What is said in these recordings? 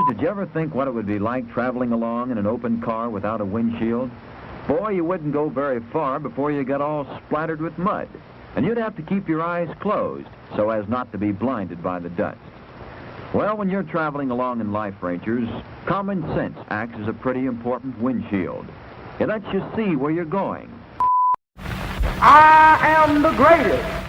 Did you ever think what it would be like traveling along in an open car without a windshield? Boy, you wouldn't go very far before you got all splattered with mud. And you'd have to keep your eyes closed so as not to be blinded by the dust. Well, when you're traveling along in life, Rangers, common sense acts as a pretty important windshield. It lets you see where you're going. I am the greatest.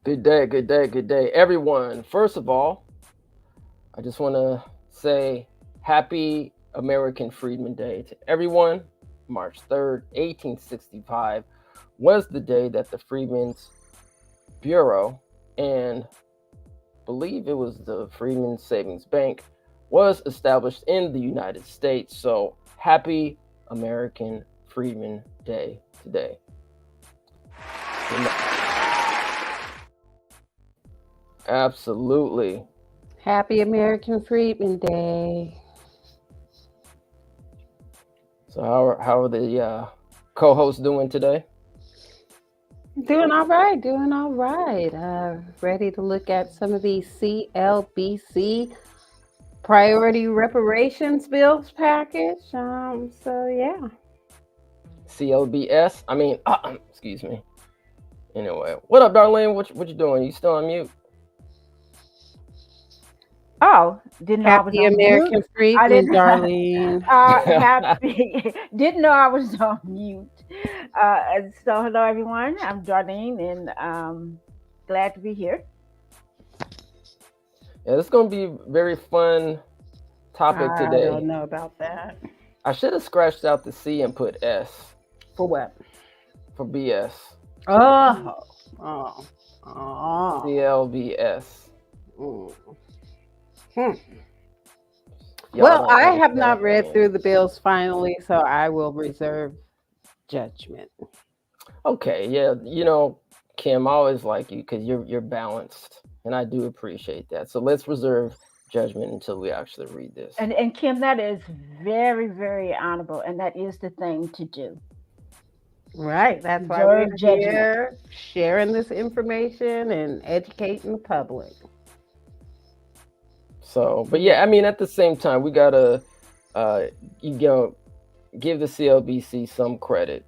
Good day, good day, good day, everyone. First of all, I just want to say happy American Freedmen Day to everyone. March 3rd, 1865 was the day that the Freedmen's Bureau and believe it was the Freedmen's Savings Bank was established in the United States. So happy American Freedmen Day today. Absolutely. Happy American Freedmen Day. So how are the co-hosts doing today? Doing all right, doing all right. Ready to look at some of these CLBC priority reparations bills package. So yeah. CLBS. I mean, excuse me. Anyway, what up, Darlene? What you doing? You still on mute? Oh, didn't know I was Happy on American mute. I Freedmen, didn't. Darlene. Happy. Didn't know I was on mute. So hello everyone. I'm Darlene, and glad to be here. Yeah, it's gonna be a very fun topic today. I don't know about that. I should have scratched out the C and put S For what? for BS. Oh. CLBS. Mm. Y'all Well, don't I have understand not read that. through the bills finally, so I will reserve judgment. Okay, yeah, you know, Kim, I always like you because you're balanced, and I do appreciate that. So let's reserve judgment until we actually read this. And Kim, that is very, very honorable, and that is the thing to do. Right. That's why we're Reserve judgment. here sharing this information and educating the public. So, but yeah, I mean, at the same time, we gotta, give the CLBC some credit,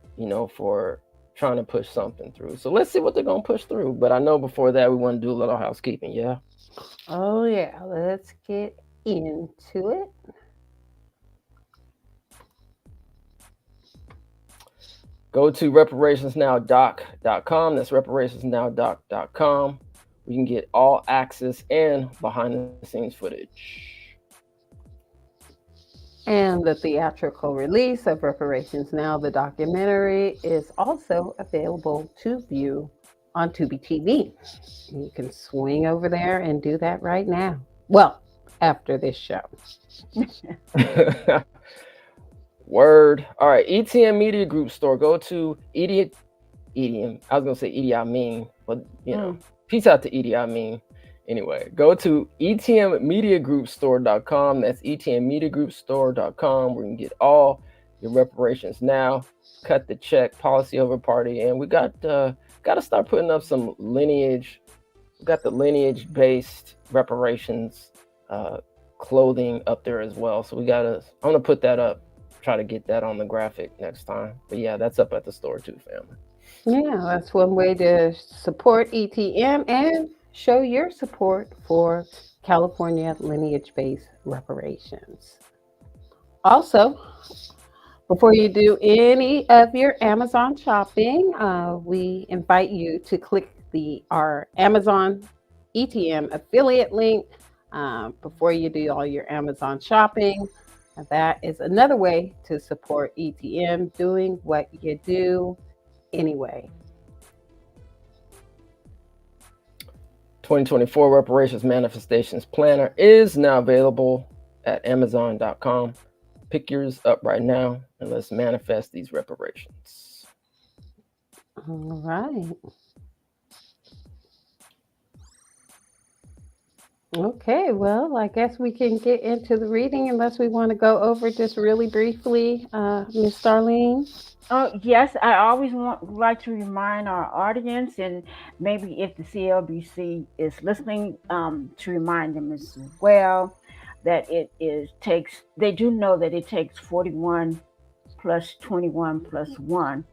for trying to push something through. So let's see what they're gonna push through. But I know before that, we want to do a little housekeeping. Yeah. Oh yeah, let's get into it. Go to reparationsnowdoc.com. That's reparationsnowdoc.com. We can get all access and behind-the-scenes footage. And the theatrical release of Reparations Now, the documentary, is also available to view on Tubi TV. You can swing over there and do that right now. Well, after this show. Word. All right, ETM Media Group store. Go to EDM. I was gonna say Idi Amin, but peace out to Idi Amin. Anyway, go to etmmediagroupstore.com. That's etmmediagroupstore.com. We can get all your reparations now. Cut the check, policy over party, and we got to start putting up some lineage got the lineage-based reparations clothing up there as well. So I'm gonna put that up, try to get that on the graphic next time. But yeah, that's up at the store too, family. Yeah, that's one way to support ETM and show your support for California lineage-based reparations. Also, before you do any of your Amazon shopping, we invite you to click our Amazon ETM affiliate link before you do all your Amazon shopping. That is another way to support ETM doing what you do anyway. 2024 Reparations Manifestations Planner is now available at Amazon.com. Pick yours up right now and let's manifest these reparations. All right. Okay, well, I guess we can get into the reading unless we want to go over just really briefly, Miss Darlene. Oh, yes, I always like to remind our audience, and maybe if the CLBC is listening, to remind them as well that they do know that it takes 41 plus 21 plus 1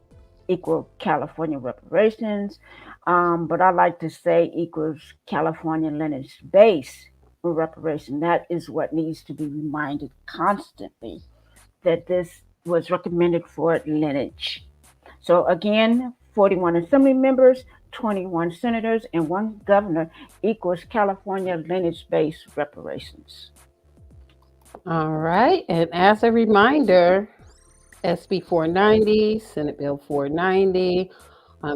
equal California reparations. But I like to say equals California lineage base reparation. That is what needs to be reminded constantly, that this was recommended for lineage. So again, 41 assembly members, 21 senators, and 1 governor equals California lineage-based reparations. All right, and as a reminder, SB 490, Senate Bill 490,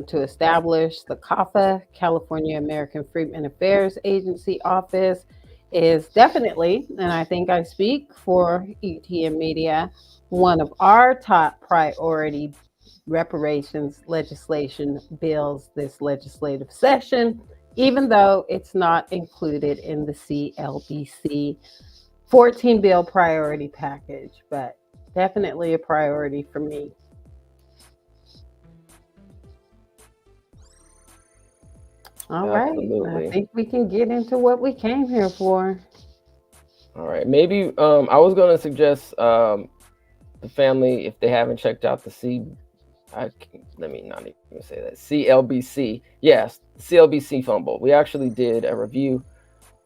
to establish the CAFA, California American Freedmen Affairs Agency office, is definitely, and I think I speak for ETM Media, one of our top priority reparations legislation bills this legislative session, even though it's not included in the CLBC 14 bill priority package, but definitely a priority for me. All Absolutely. right, I think we can get into what we came here for. All right, maybe I was going to suggest the family, if they haven't checked out the let me not even say that, CLBC. Yes, CLBC Fumble. We actually did a review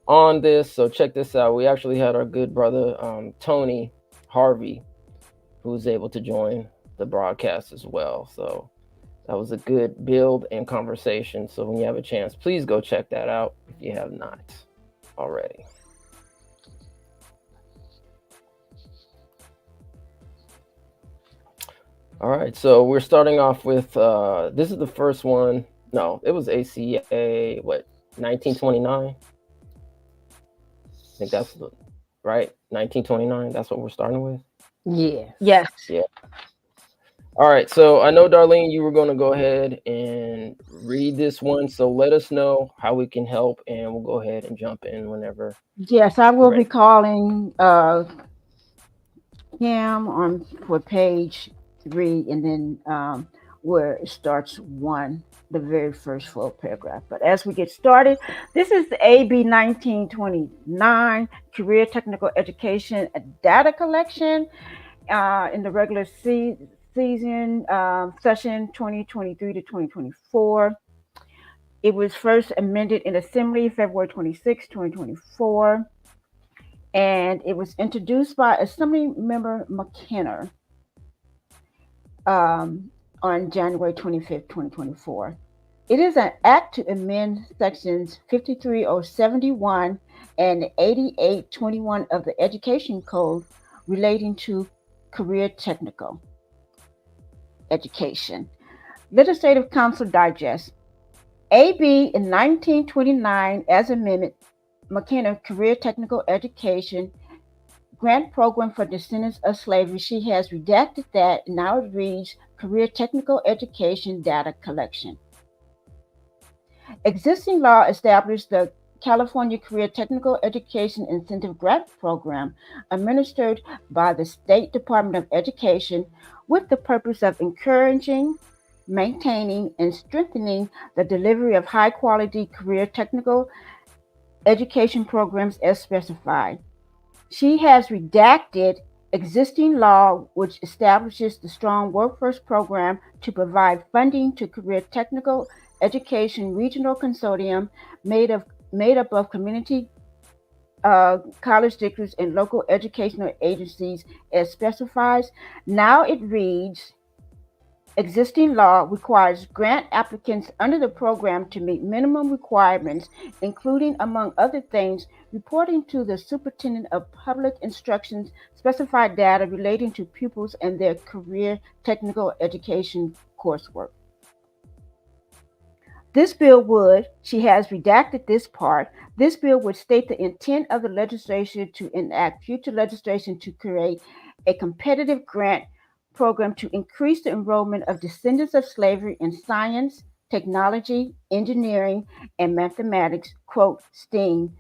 on this, so check this out. We actually had our good brother Tony Harvey, who was able to join the broadcast as well. So that was a good build and conversation. So when you have a chance, please go check that out if you have not already. All right, so we're starting off with, this is the first one. No, it was ACA, 1929? I think that's right, 1929. That's what we're starting with? Yes. Yes. Yeah. All right, so I know, Darlene, you were going to go ahead and read this one. So let us know how we can help, and we'll go ahead and jump in whenever. Yes, I will be calling Cam for page 3, and then where it starts 1, the very first full paragraph. But as we get started, this is the AB 1929 Career Technical Education Data Collection in the regular season session 2023 to 2024. It was first amended in Assembly February 26, 2024, and it was introduced by Assembly Member McKinnor on January 25th, 2024. It is an act to amend sections 53071 and 8821 of the Education Code relating to career technical education. Legislative Council Digest. AB in 1929 as amendment, McKinnor Career Technical Education Grant Program for Descendants of Slavery. She has redacted that. Now it reads Career Technical Education Data Collection. Existing law established the California Career Technical Education Incentive Grant Program, administered by the State Department of Education, with the purpose of encouraging maintaining, and strengthening the delivery of high-quality career technical education programs as specified. She has redacted existing law which establishes the Strong Workforce Program to provide funding to career technical education regional consortium made up of community college districts and local educational agencies as specifies. Now it reads, existing law requires grant applicants under the program to meet minimum requirements, including, among other things, reporting to the superintendent of public instruction's specified data relating to pupils and their career technical education coursework. This bill would, she has redacted this part, this bill would state the intent of the legislature to enact future legislation to create a competitive grant program to increase the enrollment of descendants of slavery in science, technology, engineering, and mathematics, quote, STEAM,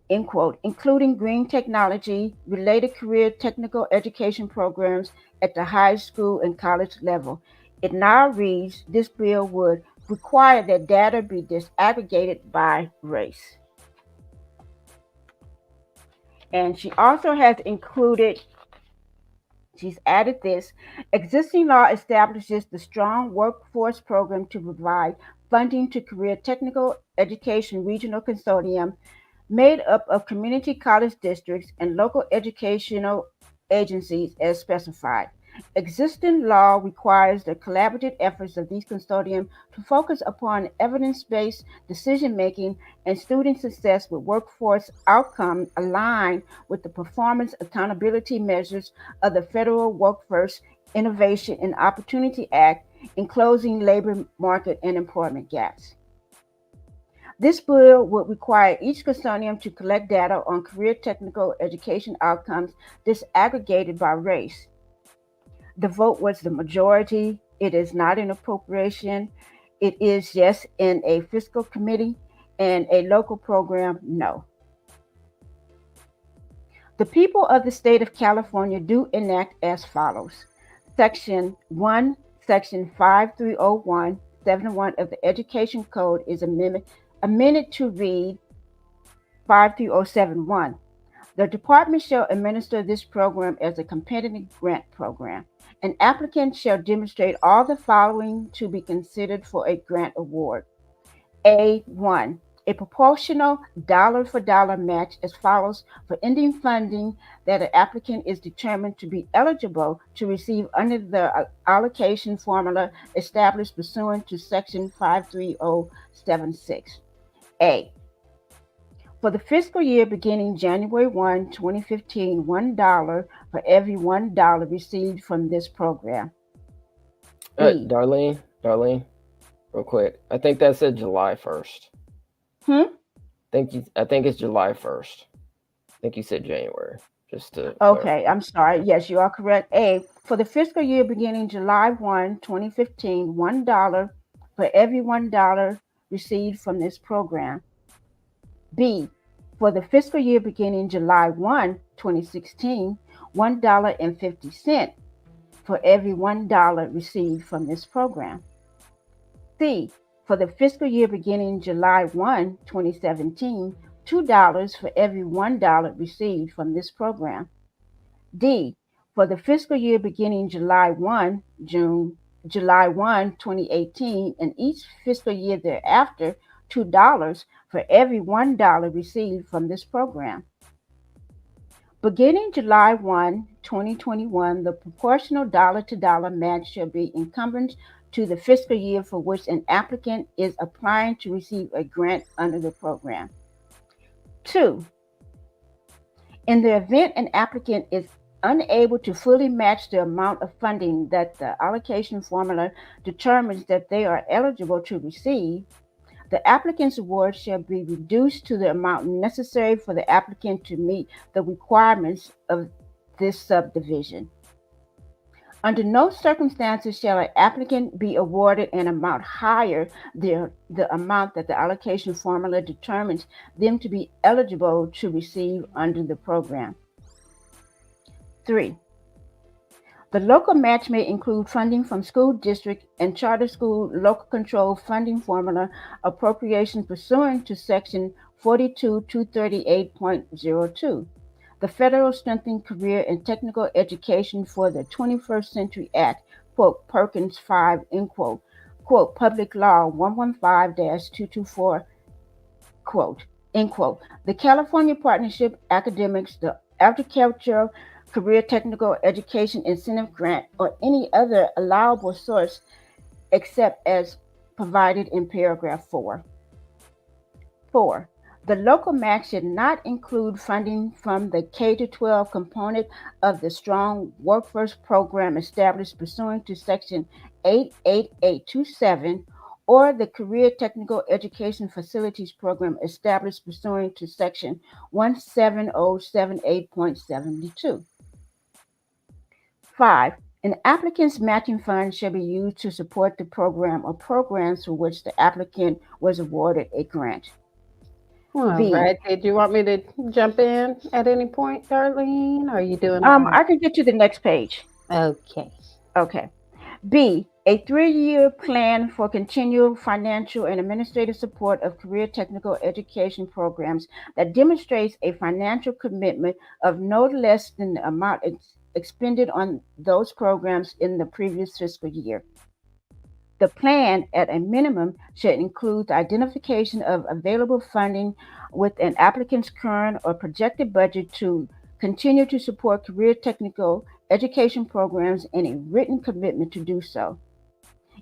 end quote, including green technology, related career technical education programs at the high school and college level. It now reads, this bill would require that data be disaggregated by race. And she also has included, she's added this, existing law establishes the Strong Workforce Program to provide funding to career technical education regional consortium made up of community college districts and local educational agencies as specified. Existing law requires the collaborative efforts of these consortiums to focus upon evidence-based decision-making and student success with workforce outcomes aligned with the performance accountability measures of the Federal Workforce Innovation and Opportunity Act in closing labor market and employment gaps. This bill would require each consortium to collect data on career technical education outcomes disaggregated by race. The vote was the majority. It is not an appropriation. It is yes in a fiscal committee, and a local program, no. The people of the state of California do enact as follows. Section 1, Section 530171 of the Education Code is amended to read 53071. The department shall administer this program as a competitive grant program. An applicant shall demonstrate all the following to be considered for a grant award. A1, a proportional dollar-for-dollar match as follows for ending funding that an applicant is determined to be eligible to receive under the allocation formula established pursuant to Section 53076. A, for the fiscal year beginning January 1, 2015, $1 for every $1 received from this program. Darlene, real quick. I think that said July 1st. I think it's July 1st. I think you said January. Just to okay, I'm sorry. Yes, you are correct. A, for the fiscal year beginning July 1, 2015, $1 for every $1 received from this program. B, for the fiscal year beginning July 1, 2016, $1.50 for every $1 received from this program. C, for the fiscal year beginning July 1, 2017, $2 for every $1 received from this program. D, for the fiscal year beginning July 1, 2018, and each fiscal year thereafter, $2 for every $1 received from this program. Beginning July 1, 2021, the proportional dollar-to-dollar match shall be incumbent to the fiscal year for which an applicant is applying to receive a grant under the program. 2, in the event an applicant is unable to fully match the amount of funding that the allocation formula determines that they are eligible to receive, the applicant's award shall be reduced to the amount necessary for the applicant to meet the requirements of this subdivision. Under no circumstances shall an applicant be awarded an amount higher than the amount that the allocation formula determines them to be eligible to receive under the program. 3, The local match may include funding from school district and charter school local control funding formula appropriation pursuant to Section 42238.02. The Federal Strengthening Career and Technical Education for the 21st Century Act, quote, Perkins 5, end quote, quote, Public Law 115-224, quote, end quote. The California Partnership Academics, the Agricultural Career Technical Education Incentive Grant, or any other allowable source except as provided in paragraph 4. 4. The local match should not include funding from the K-12 component of the Strong Workforce Program established pursuant to Section 88827 or the Career Technical Education Facilities Program established pursuant to Section 17078.72. 5. An applicant's matching fund shall be used to support the program or programs for which the applicant was awarded a grant. All B. right. Did you want me to jump in at any point, Darlene? Or are you doing I can get to the next page. Okay. Okay. B. A 3-year plan for continual financial and administrative support of career technical education programs that demonstrates a financial commitment of no less than the amount expended on those programs in the previous fiscal year. The plan, at a minimum, should include the identification of available funding with an applicant's current or projected budget to continue to support career technical education programs and a written commitment to do so.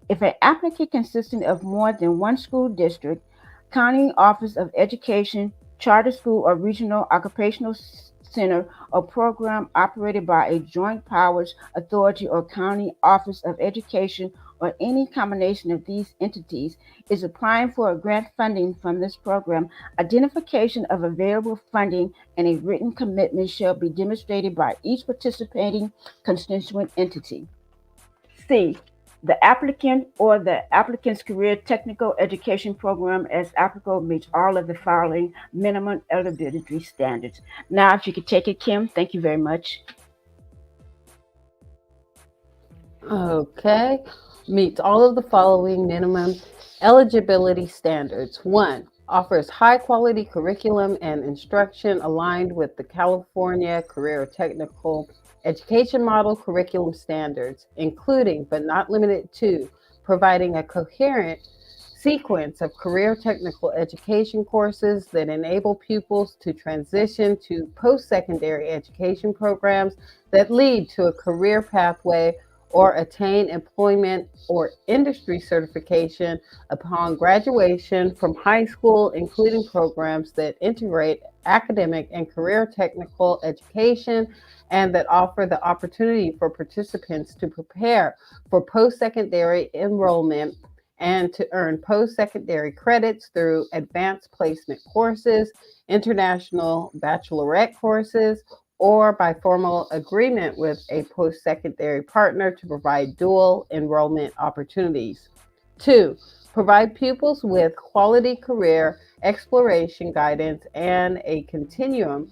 If an applicant consisting of more than one school district, county office of education, charter school, or regional occupational center or program operated by a joint powers authority or county office of education or any combination of these entities is applying for a grant funding from this program, identification of available funding and a written commitment shall be demonstrated by each participating constituent entity. C. The applicant or the applicant's career technical education program as applicable meets all of the following minimum eligibility standards. Now, if you could take it, Kim, thank you very much. Okay. Meets all of the following minimum eligibility standards. 1. Offers high quality curriculum and instruction aligned with the California Career Technical Education Model curriculum standards, including but not limited to providing a coherent sequence of career technical education courses that enable pupils to transition to post-secondary education programs that lead to a career pathway or attain employment or industry certification upon graduation from high school, including programs that integrate academic and career technical education and that offer the opportunity for participants to prepare for post-secondary enrollment and to earn post-secondary credits through advanced placement courses, international baccalaureate courses, or by formal agreement with a post-secondary partner to provide dual enrollment opportunities. 2. Provide pupils with quality career exploration guidance and a continuum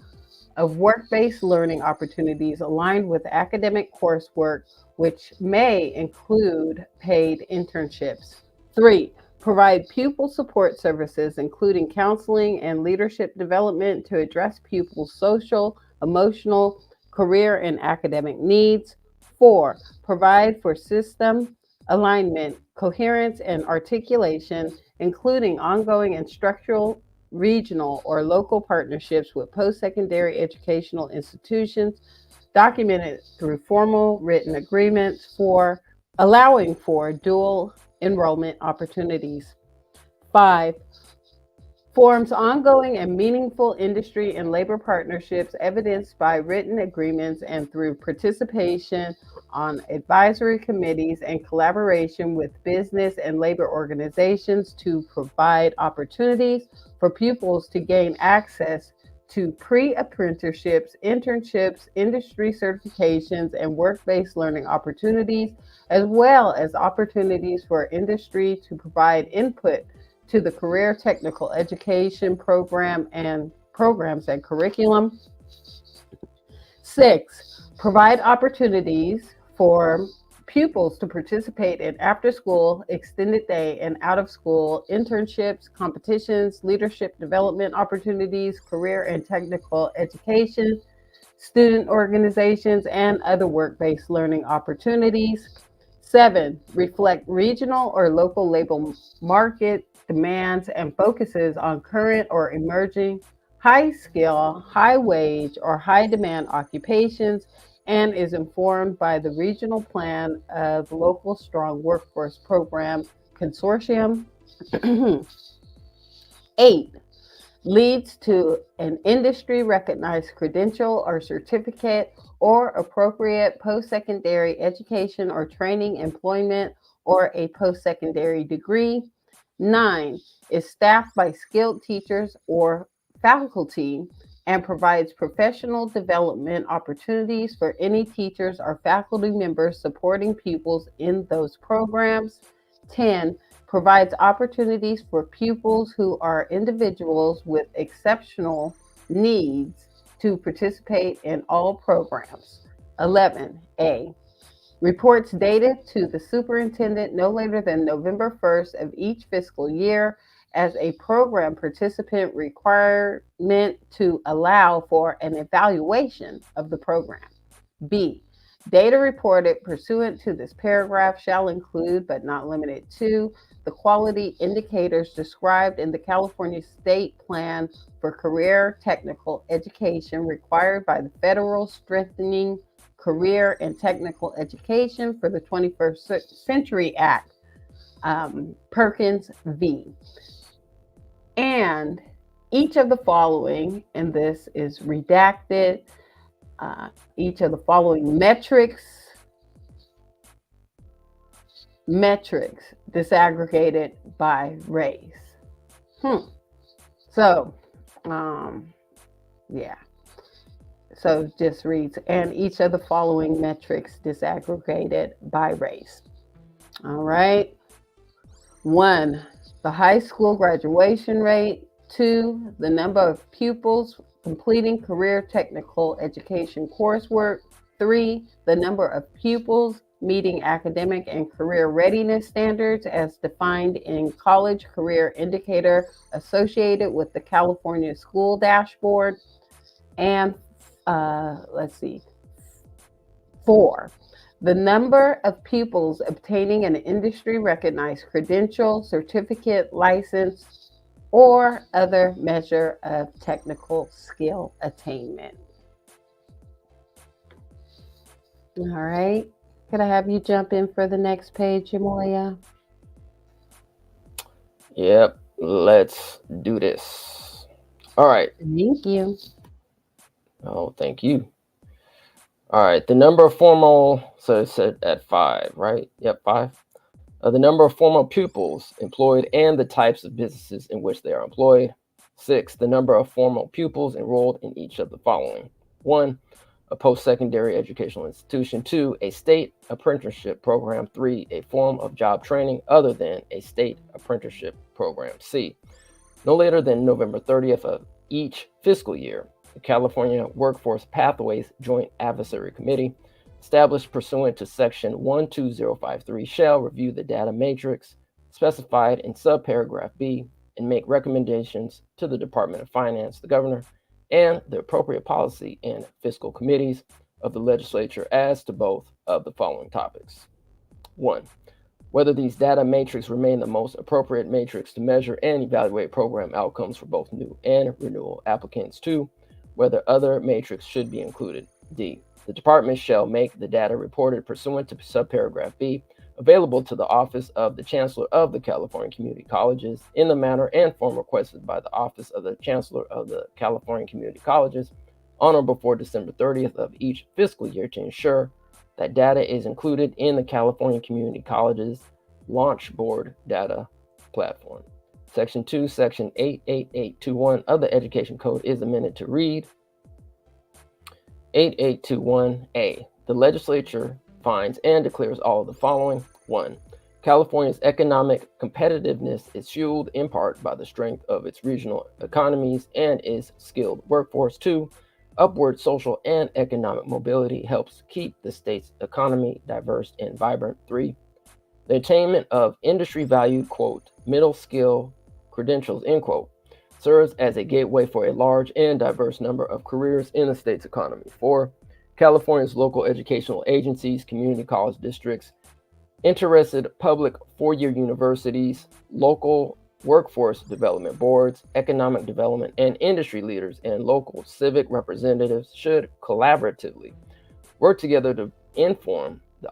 of work-based learning opportunities aligned with academic coursework, which may include paid internships. 3. Provide pupil support services, including counseling and leadership development to address pupils' social, emotional, career, and academic needs. 4. Provide for system alignment, coherence, and articulation, including ongoing instructional, regional, or local partnerships with post-secondary educational institutions, documented through formal written agreements for allowing for dual enrollment opportunities. 5. Forms ongoing and meaningful industry and labor partnerships evidenced by written agreements and through participation on advisory committees and collaboration with business and labor organizations to provide opportunities for pupils to gain access to pre-apprenticeships, internships, industry certifications, and work-based learning opportunities, as well as opportunities for industry to provide input to the career technical education program and programs and curriculum. 6. Provide opportunities for pupils to participate in after-school, extended day, and out-of-school internships, competitions, leadership development opportunities, career and technical education, student organizations, and other work-based learning opportunities. 7, reflect regional or local labor market demands and focuses on current or emerging high skill, high wage, or high demand occupations, and is informed by the regional plan of local strong workforce program consortium. 8, leads to an industry recognized credential or certificate or appropriate post-secondary education or training, employment, or a post-secondary degree. 9, is staffed by skilled teachers or faculty and provides professional development opportunities for any teachers or faculty members supporting pupils in those programs. 10, provides opportunities for pupils who are individuals with exceptional needs to participate in all programs. 11A, reports data to the superintendent no later than November 1st of each fiscal year as a program participant requirement to allow for an evaluation of the program. B, data reported pursuant to this paragraph shall include, but not limited to, the quality indicators described in the California State Plan for Career Technical Education required by the Federal Strengthening Career and Technical Education for the 21st Century Act, Perkins v. And each of the following, and this is redacted, each of the following metrics disaggregated by race. So, yeah. So just reads, and each of the following metrics disaggregated by race. All right. 1, the high school graduation rate. 2, the number of pupils completing career technical education coursework. 3, the number of pupils meeting academic and career readiness standards as defined in College Career Indicator associated with the California School Dashboard. And 4, the number of pupils obtaining an industry recognized credential, certificate, license, or other measure of technical skill attainment. All right. Could I have you jump in for the next page, Jamoya? Yep, let's do this. All right. Thank you. Oh, thank you. All right, the number of formal, so it's at 5, right? Yep, 5. The number of formal pupils employed and the types of businesses in which they are employed. 6, the number of formal pupils enrolled in each of the following. 1, a post-secondary educational institution. 2, a state apprenticeship program. 3, a form of job training other than a state apprenticeship program. C, no later than November 30th of each fiscal year, the California Workforce Pathways Joint Advisory Committee, established pursuant to Section 12053, shall review the data matrix specified in subparagraph B and make recommendations to the Department of Finance, the governor, and the appropriate policy and fiscal committees of the legislature as to both of the following topics. 1, whether these data matrix remain the most appropriate matrix to measure and evaluate program outcomes for both new and renewal applicants. 2, whether other matrix should be included. D, the department shall make the data reported pursuant to subparagraph B available to the Office of the Chancellor of the California Community Colleges in the manner and form requested by the Office of the Chancellor of the California Community Colleges on or before December 30th of each fiscal year to ensure that data is included in the California Community Colleges Launch Board Data Platform. Section 2, Section 88821 of the Education Code is amended to read 8821A. The legislature finds and declares all of the following. 1, California's economic competitiveness is fueled in part by the strength of its regional economies and its skilled workforce. 2, Upward social and economic mobility helps keep the state's economy diverse and vibrant. 3. The attainment of industry value, quote, middle skill credentials, end quote, serves as a gateway for a large and diverse number of careers in the state's economy. 4. California's local educational agencies, community college districts, interested public four-year universities, local workforce development boards, economic development, and industry leaders and local civic representatives should collaboratively work together to inform the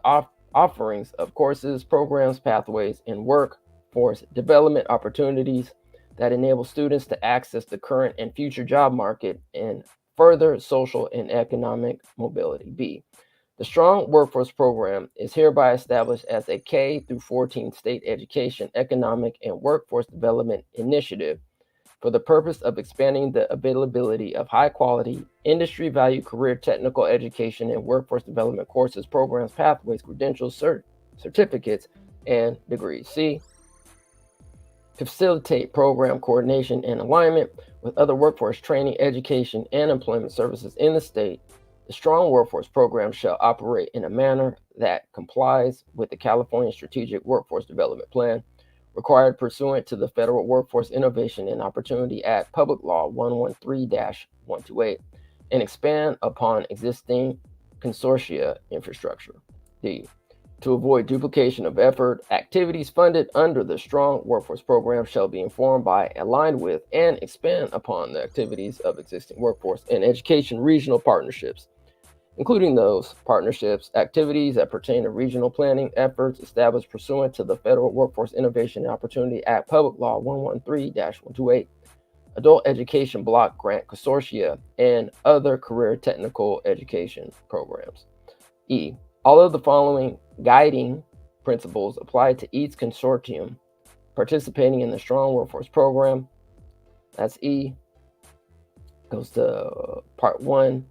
offerings of courses, programs, pathways, and workforce development opportunities that enable students to access the current and future job market and further social and economic mobility. B. The Strong Workforce Program is hereby established as a K through 14 state education, economic, and workforce development initiative for the purpose of expanding the availability of high-quality, industry-value career technical education and workforce development courses, programs, pathways, credentials, certificates, and degrees. C. To facilitate program coordination and alignment with other workforce training, education, and employment services in the state, the Strong Workforce Program shall operate in a manner that complies with the California Strategic Workforce Development Plan required pursuant to the Federal Workforce Innovation and Opportunity Act, Public Law 113-128, and expand upon existing consortia infrastructure. D. To avoid duplication of effort, activities funded under the Strong Workforce Program shall be informed by, aligned with, and expand upon the activities of existing workforce and education regional partnerships, including those partnerships, activities that pertain to regional planning efforts established pursuant to the Federal Workforce Innovation and Opportunity Act, Public Law 113-128, Adult Education Block Grant Consortia, and other career technical education programs. E. All of the following guiding principles apply to each consortium participating in the Strong Workforce Program. That's E. Goes to part 1.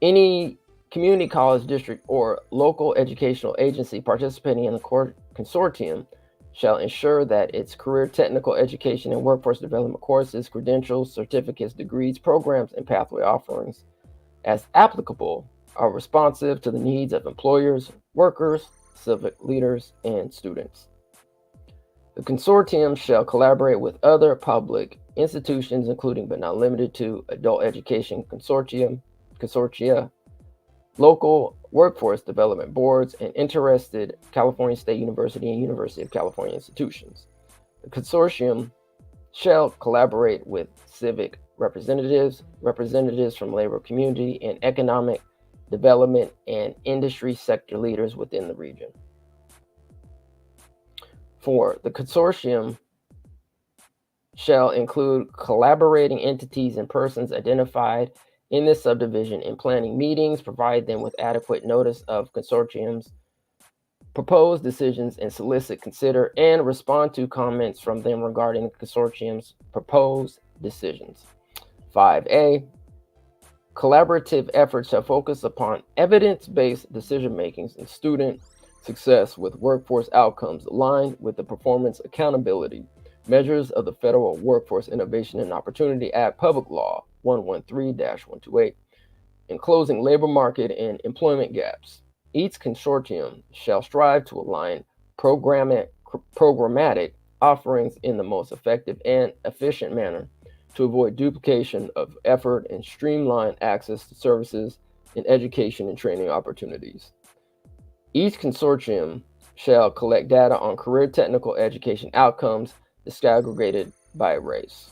Any community college district or local educational agency participating in the consortium shall ensure that its career technical education and workforce development courses, credentials, certificates, degrees, programs, and pathway offerings, as applicable, are responsive to the needs of employers, workers, civic leaders, and students. The consortium shall collaborate with other public institutions, including but not limited to adult education consortia, local workforce development boards, and interested California State University and University of California institutions. The consortium shall collaborate with civic representatives, representatives from labor community and economic development, and industry sector leaders within the region. 4. The consortium shall include collaborating entities and persons identified in this subdivision in planning meetings, provide them with adequate notice of consortiums, propose decisions, and solicit, consider, and respond to comments from them regarding the consortium's proposed decisions. 5A. Collaborative efforts shall focus upon evidence-based decision-making and student success with workforce outcomes aligned with the performance accountability measures of the Federal Workforce Innovation and Opportunity Act, Public Law 113-128, and closing labor market and employment gaps. Each consortium shall strive to align programmatic offerings in the most effective and efficient manner to avoid duplication of effort and streamline access to services and education and training opportunities. Each consortium shall collect data on career technical education outcomes disaggregated by race.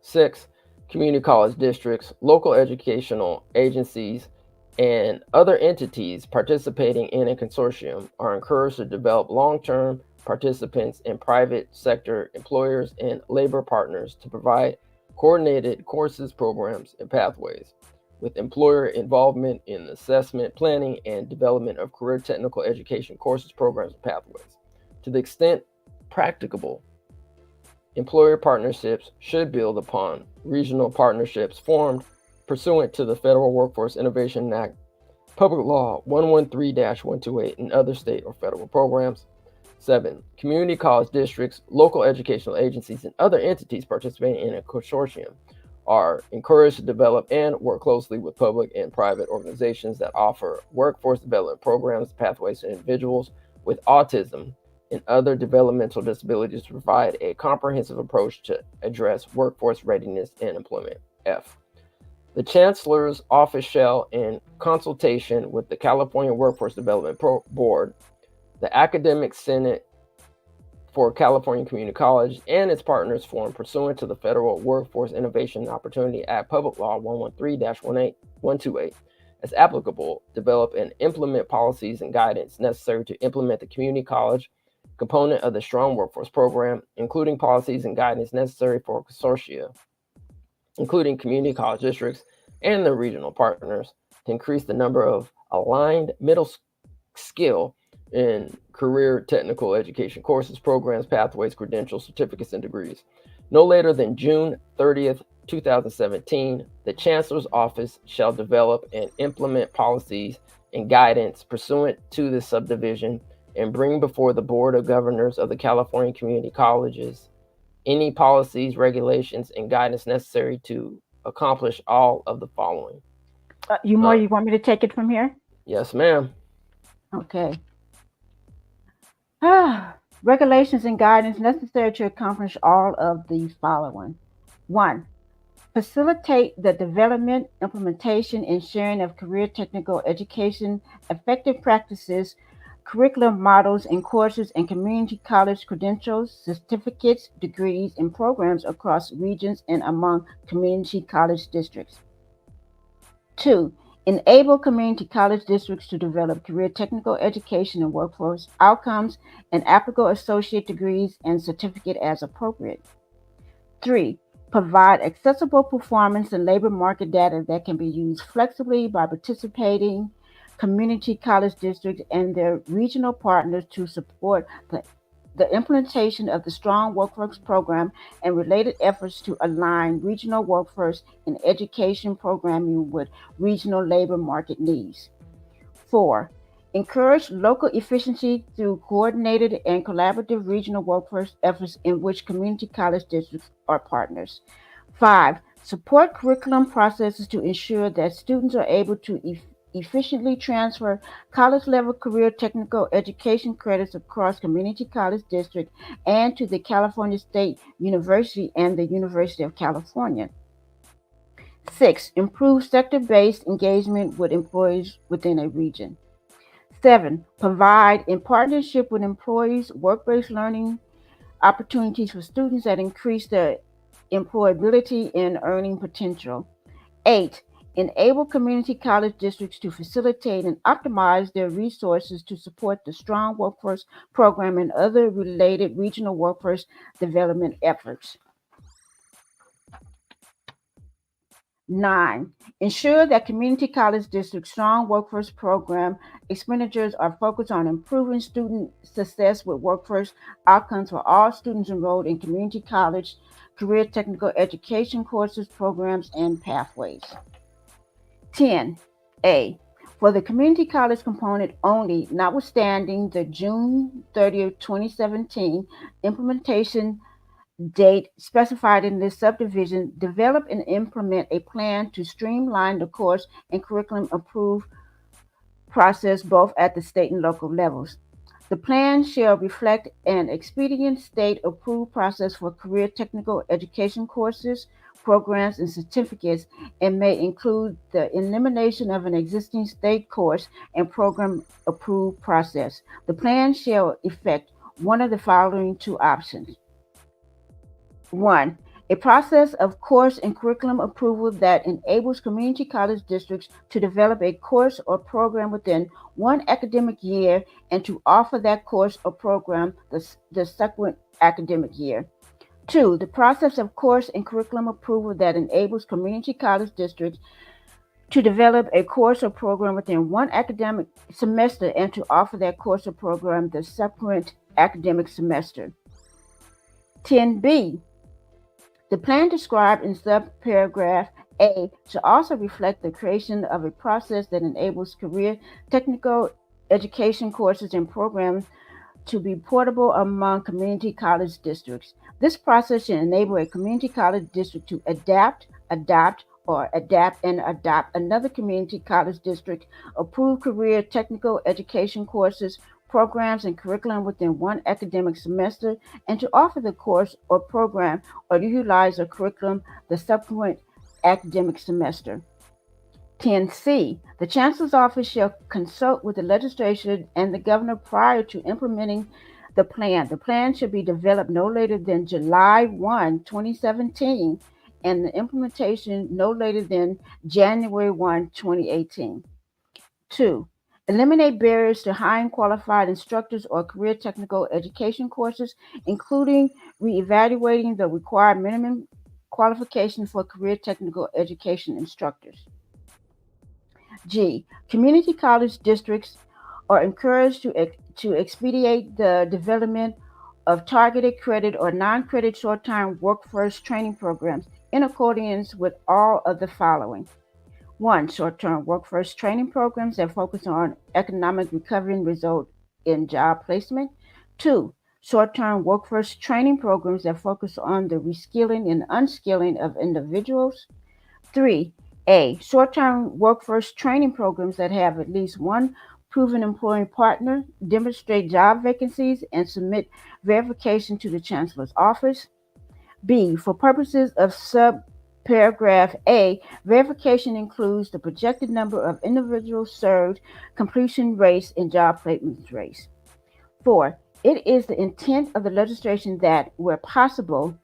6. Community college districts, local educational agencies, and other entities participating in a consortium are encouraged to develop long-term participants in private sector employers and labor partners to provide coordinated courses, programs, and pathways, with employer involvement in the assessment, planning, and development of career technical education courses, programs, and pathways. To the extent practicable, employer partnerships should build upon regional partnerships formed pursuant to the Federal Workforce Innovation Act, Public Law 113-128, and other state or federal programs. 7. Community college districts, local educational agencies, and other entities participating in a consortium are encouraged to develop and work closely with public and private organizations that offer workforce development programs, pathways to individuals with autism and other developmental disabilities to provide a comprehensive approach to address workforce readiness and employment. F. The Chancellor's Office shall, in consultation with the California Workforce Development Board, the Academic Senate for California Community College, and its partners form pursuant to the Federal Workforce Innovation and Opportunity Act, Public Law 113-128, as applicable, develop and implement policies and guidance necessary to implement the community college component of the Strong Workforce Program, including policies and guidance necessary for consortia, including community college districts and their regional partners, to increase the number of aligned middle skill in career technical education courses, programs, pathways, credentials, certificates, and degrees. No later than June 30th, 2017, the Chancellor's Office shall develop and implement policies and guidance pursuant to this subdivision and bring before the Board of Governors of the California Community Colleges any policies, regulations, and guidance necessary to accomplish all of the following. You want me to take it from here? Yes, ma'am. Okay. Regulations and guidance necessary to accomplish all of the following. 1. Facilitate the development, implementation, and sharing of career technical education, effective practices, curriculum models and courses, and community college credentials, certificates, degrees, and programs across regions and among community college districts. 2. Enable community college districts to develop career technical education and workforce outcomes and applicable associate degrees and certificate as appropriate. 3. Provide accessible performance and labor market data that can be used flexibly by participating community college districts and their regional partners to support the implementation of the Strong Workforce Program and related efforts to align regional workforce and education programming with regional labor market needs. 4. Encourage local efficiency through coordinated and collaborative regional workforce efforts in which community college districts are partners. 5. Support curriculum processes to ensure that students are able to efficiently transfer college-level career technical education credits across community college district and to the California State University and the University of California. 6. Improve sector-based engagement with employees within a region. 7. Provide, in partnership with employees, work-based learning opportunities for students that increase their employability and earning potential. 8. Enable community college districts to facilitate and optimize their resources to support the Strong Workforce Program and other related regional workforce development efforts. 9. Ensure that community college districts' Strong Workforce Program expenditures are focused on improving student success with workforce outcomes for all students enrolled in community college, career technical education courses, programs, and pathways. 10A. For the community college component only, notwithstanding the June 30th, 2017 implementation date specified in this subdivision, develop and implement a plan to streamline the course and curriculum approval process both at the state and local levels. The plan shall reflect an expedient state approval process for career technical education courses, programs, and certificates, and may include the elimination of an existing state course and program approval process. The plan shall effect one of the following two options. 1. A process of course and curriculum approval that enables community college districts to develop a course or program within one academic year and to offer that course or program the subsequent academic year. 2. The process of course and curriculum approval that enables community college districts to develop a course or program within one academic semester and to offer that course or program the subsequent academic semester. 10B. The plan described in subparagraph A should also reflect the creation of a process that enables career technical education courses and programs to be portable among community college districts. This process should enable a community college district to adapt, adopt, or adapt and adopt another community college district approved career technical education courses, programs, and curriculum within one academic semester, and to offer the course or program or to utilize a curriculum the subsequent academic semester. 10C. The Chancellor's Office shall consult with the legislature and the governor prior to implementing the plan. The plan should be developed no later than July 1, 2017, and the implementation no later than January 1, 2018. 2. Eliminate barriers to hiring qualified instructors or career technical education courses, including reevaluating the required minimum qualification for career technical education instructors. G. Community college districts are encouraged to expedite the development of targeted credit or non-credit short-term workforce training programs in accordance with all of the following. 1. Short-term workforce training programs that focus on economic recovery and result in job placement. 2. Short-term workforce training programs that focus on the reskilling and unskilling of individuals. 3. Short-term workforce training programs that have at least one proven employing partner, demonstrate job vacancies, and submit verification to the Chancellor's Office. B. For purposes of subparagraph A, verification includes the projected number of individuals served, completion rates, and job placement rates. 4. It is the intent of the legislation that, where possible,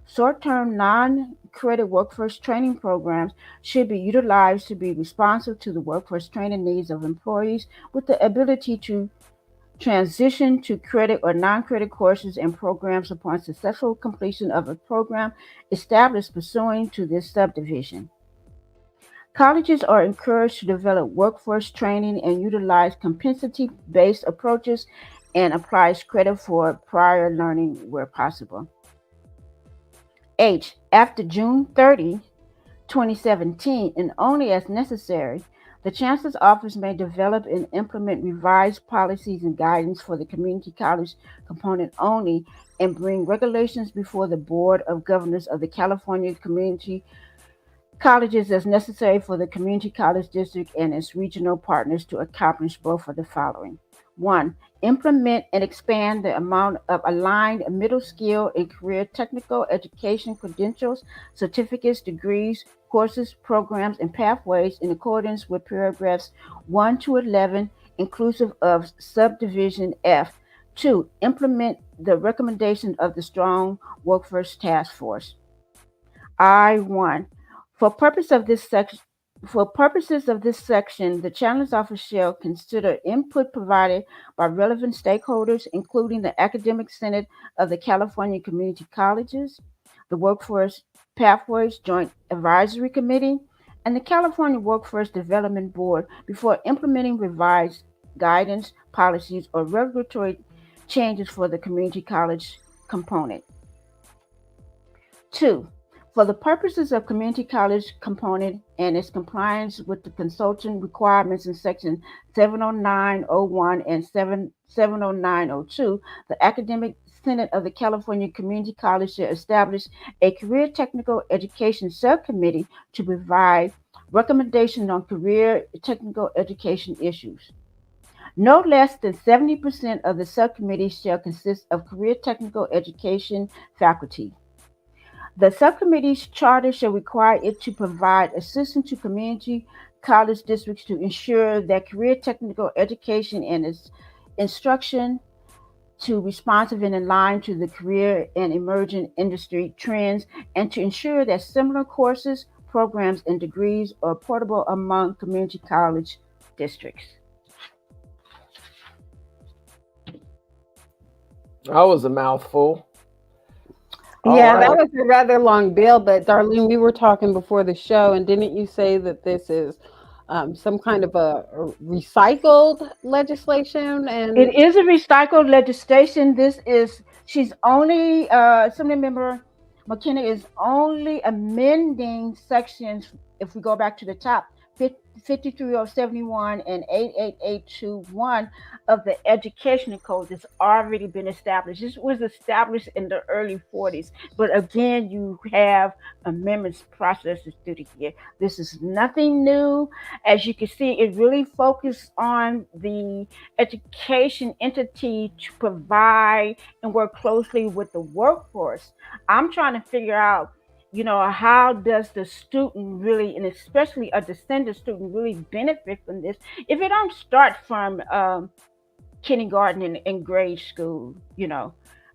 short-term non-credit workforce training programs should be utilized to be responsive to the workforce training needs of employees with the ability to transition to credit or non-credit courses and programs upon successful completion of a program established pursuant to this subdivision. Colleges are encouraged to develop workforce training and utilize competency-based approaches and applies credit for prior learning where possible. H. After June 30, 2017, and only as necessary, the Chancellor's Office may develop and implement revised policies and guidance for the community college component only and bring regulations before the Board of Governors of the California Community Colleges as necessary for the community college district and its regional partners to accomplish both of the following. 1. Implement and expand the amount of aligned middle skill and career technical education credentials, certificates, degrees, courses, programs, and pathways in accordance with paragraphs 1 to 11, inclusive of subdivision F. 2. Implement the recommendation of the Strong Workforce Task Force. I-1. For purposes of this section, the Chancellor's Office shall consider input provided by relevant stakeholders, including the Academic Senate of the California Community Colleges, the Workforce Pathways Joint Advisory Committee, and the California Workforce Development Board before implementing revised guidance, policies, or regulatory changes for the community college component. 2. For the purposes of community college component and its compliance with the consultant requirements in section 70901 and 70902, the Academic Senate of the California Community College shall establish a career technical education subcommittee to provide recommendations on career technical education issues. No less than 70% of the subcommittee shall consist of career technical education faculty. The subcommittee's charter shall require it to provide assistance to community college districts to ensure that career technical education and its instruction to responsive and align to the career and emerging industry trends, and to ensure that similar courses, programs, and degrees are portable among community college districts. That was a mouthful. Yeah, that was a rather long bill, but Darlene, we were talking before the show, and didn't you say that this is some kind of a recycled legislation? And it is a recycled legislation. She's only, Assembly Member McKinnor is only amending sections, if we go back to the top, 53071 and 88821 of the Educational Code that's already been established. This was established in the early 40s, but again, you have amendments processes through the year. This is nothing new. As you can see, it really focused on the education entity to provide and work closely with the workforce. I'm trying to figure out, how does the student really, and especially a descendant student, really benefit from this if it don't start from kindergarten and grade school?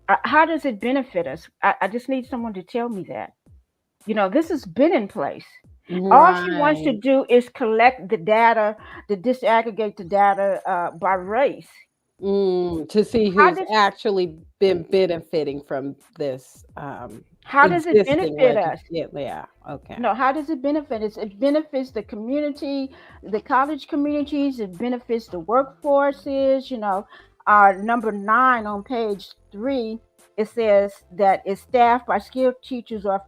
How does it benefit us? I just need someone to tell me that. This has been in place. All she wants to Right. do is collect the data, to disaggregate the data by race. To see How who's does actually been benefiting from this how does it existing benefit us? legislation. Yeah. Okay. No, how does it benefit us? It benefits the community, the college communities. It benefits the workforces. Number 9 on page 3, it says that it's staffed by skilled teachers or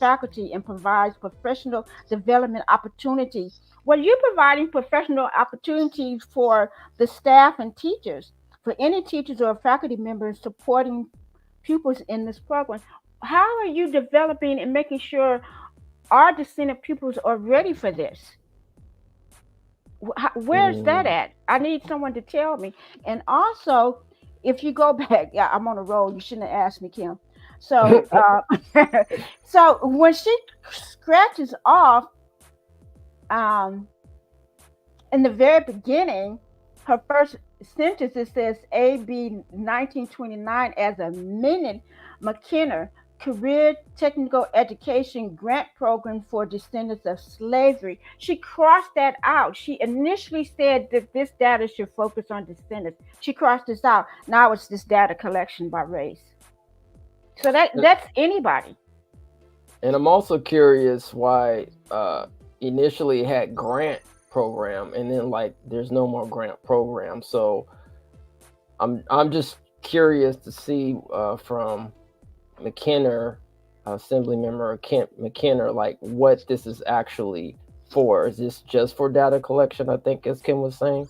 faculty and provides professional development opportunities. Well, you're providing professional opportunities for the staff and teachers, for any teachers or faculty members supporting pupils in this program. How are you developing and making sure our descendant pupils are ready for this? Where's that Mm. at? I need someone to tell me. And also, if you go back, yeah, I'm on a roll. You shouldn't have asked me, Kim. So, so when she scratches off, um, in the very beginning, her first sentence, it says AB 1929 as amended McKinnor Career Technical Education Grant Program for Descendants of Slavery. She crossed that out. She initially said that this data should focus on descendants. She crossed this out. Now it's this data collection by race. So that's anybody. And I'm also curious why initially it had grant program and then like there's no more grant program. So I'm just curious to see from McKinnor, Assembly Member Kent McKinnor, like what this is actually for. Is this just for data collection? I think, as Kim was saying.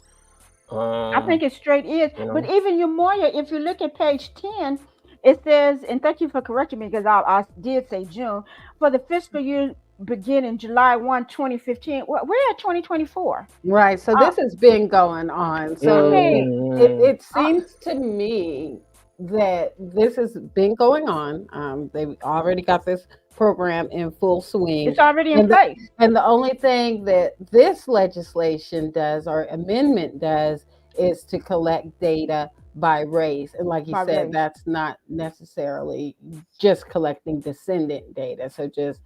I think it straight is. You know. But even Umoya, if you look at page 10, it says, and thank you for correcting me because I did say June, for the fiscal year beginning July 1, 2015. We're at 2024. Right. So this has been going on. So it seems to me that this has been going on. They've already got this program in full swing. It's already in place. And the only thing that this legislation does or amendment does is to collect data by race. And like you said, that's not necessarily just collecting descendant data. So just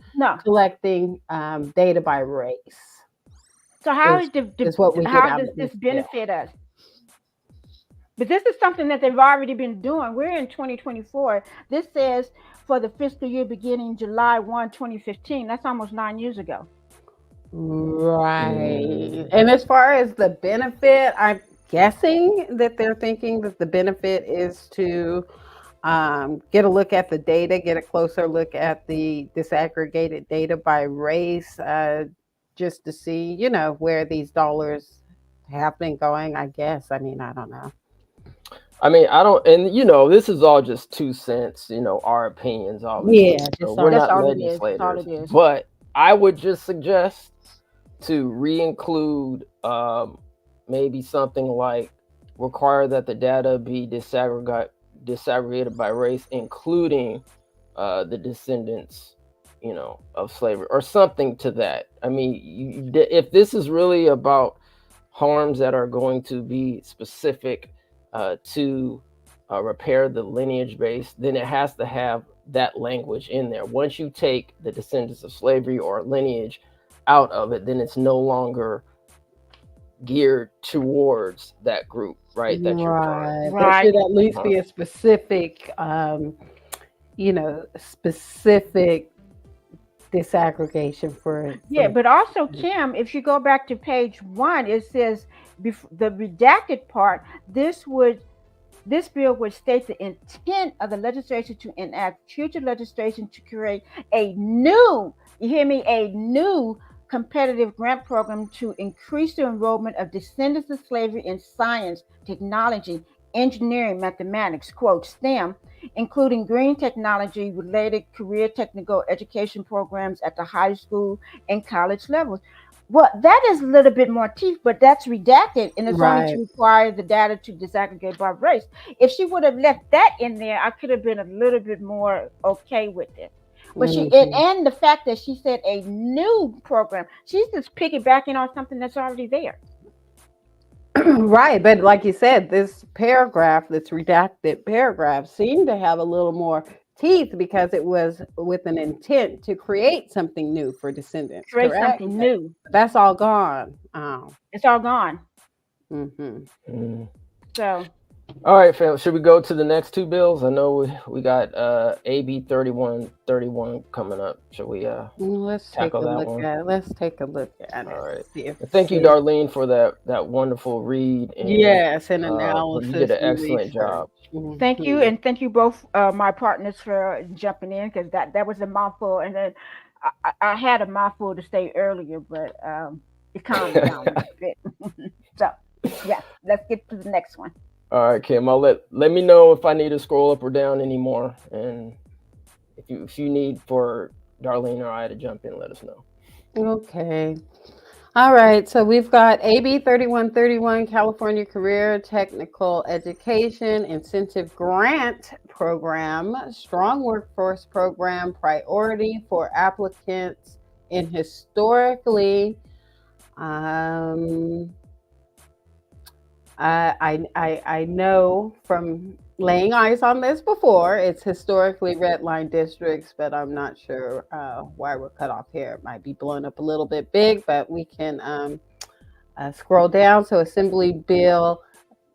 collecting data by race. So how does this benefit us? But this is something that they've already been doing. We're in 2024. This says for the fiscal year beginning July 1, 2015. That's almost 9 years ago. Right. And as far as the benefit, I'm guessing that they're thinking that the benefit is to get a look at the data, get a closer look at the disaggregated data by race, just to see, where these dollars have been going, I guess. I mean, I don't know. I mean, I don't, and this is all just 2 cents, our opinions, obviously. Yeah, so we're not legislators, but I would just suggest to re-include maybe something like require that the data be disaggregated by race, including the descendants, of slavery, or something to that. I mean, if this is really about harms that are going to be specific to repair the lineage base, then it has to have that language in there. Once you take the descendants of slavery or lineage out of it, then it's no longer geared towards that group, right? That you're right. There should at least be a specific, specific disaggregation for. Yeah, but also, Kim, if you go back to page 1, it says the redacted part. This bill would state the intent of the legislation to enact future legislation to create a new, you hear me, a new competitive grant program to increase the enrollment of descendants of slavery in science, technology, engineering, mathematics, quote, STEM, including green technology related career technical education programs at the high school and college levels. Well, that is a little bit more teeth, but that's redacted, and it's only to Right. require the data to disaggregate by race. If she would have left that in there, I could have been a little bit more okay with it. But Mhm. and the fact that she said a new program, she's just piggybacking on something that's already there. Right, but like you said, this paragraph, this redacted paragraph, seemed to have a little more teeth because it was with an intent to create something new for descendants, Create correct? something new. That's all gone. Oh. It's all gone. Hmm. Mm. So All right, fam. Should we go to the next two bills? I know we got AB 3131 coming up. Should we Let's take tackle a that look one? at it. Let's take a look at All it. right. See if Thank you, see. Darlene, for that wonderful read, and Yes, an you did analysis an and excellent research. job. thank you, Mhm. and thank you both, my partners, for jumping in, because that was a mouthful, and then I had a mouthful to say earlier, but it calmed me down a little bit. So yeah, let's get to the next one. All right, Kim. I'll let me know if I need to scroll up or down anymore, and if you need for Darlene or I to jump in, let us know. Okay. All right, so we've got AB 3131, California Career Technical Education Incentive Grant Program, Strong Workforce Program, priority for applicants in historically, um, I know from laying eyes on this before, it's historically red line districts, but I'm not sure why we're cut off here. It might be blown up a little bit big, but we can scroll down. So Assembly Bill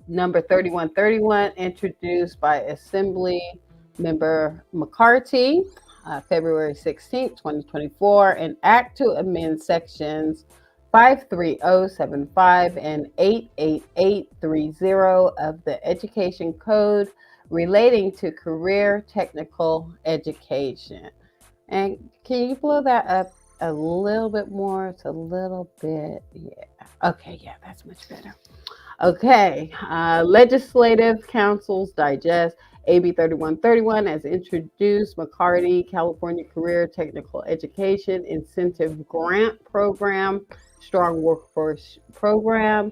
number 3131, introduced by Assembly Member McCarty, February 16th, 2024, an act to amend sections 53075 and 88830 of the Education Code relating to career technical education. And can you blow that up a little bit more? It's a little bit, yeah. Okay, yeah, that's much better. Okay, Legislative Council's Digest, AB 3131, as introduced, McCarty, California Career Technical Education Incentive Grant Program, Strong Workforce Program,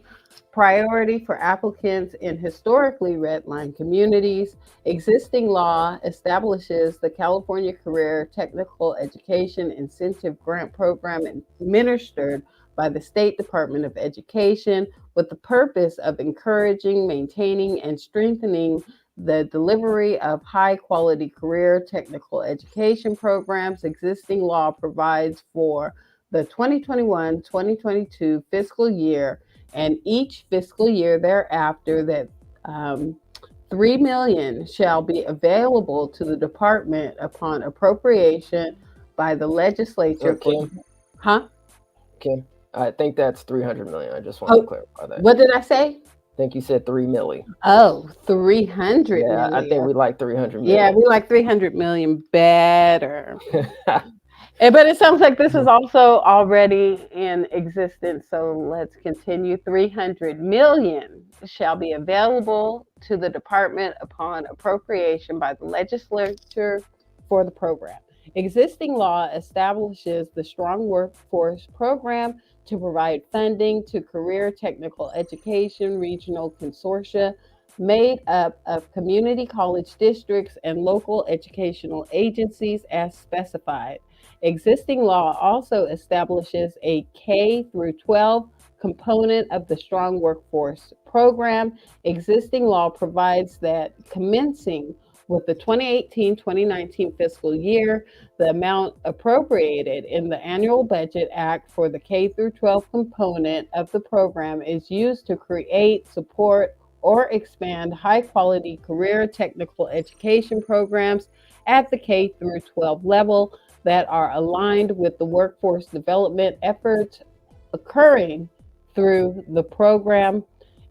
priority for applicants in historically redline communities. Existing law establishes the California Career Technical Education Incentive Grant Program administered by the State Department of Education with the purpose of encouraging, maintaining, and strengthening the delivery of high quality career technical education programs. Existing law provides for the 2021-2022 fiscal year and each fiscal year thereafter that $3 million shall be available to the department upon appropriation by the legislature for, Kim, huh? Kim, I think that's 300 million. I just want to clarify that. What did I say? I think you said 3 milli. Oh, 300 Yeah, I think million. we like 300 Yeah, million. we like 300 million better. But it sounds like this is also already in existence. So let's continue. 300 million shall be available to the department upon appropriation by the legislature for the program. Existing law establishes the Strong Workforce Program to provide funding to career technical education regional consortia made up of community college districts and local educational agencies as specified. Existing law also establishes a K through 12 component of the Strong Workforce Program. Existing law provides that commencing with the 2018-2019 fiscal year, the amount appropriated in the Annual Budget Act for the K through 12 component of the program is used to create, support, or expand high-quality career technical education programs at the K through 12 level that are aligned with the workforce development efforts occurring through the program.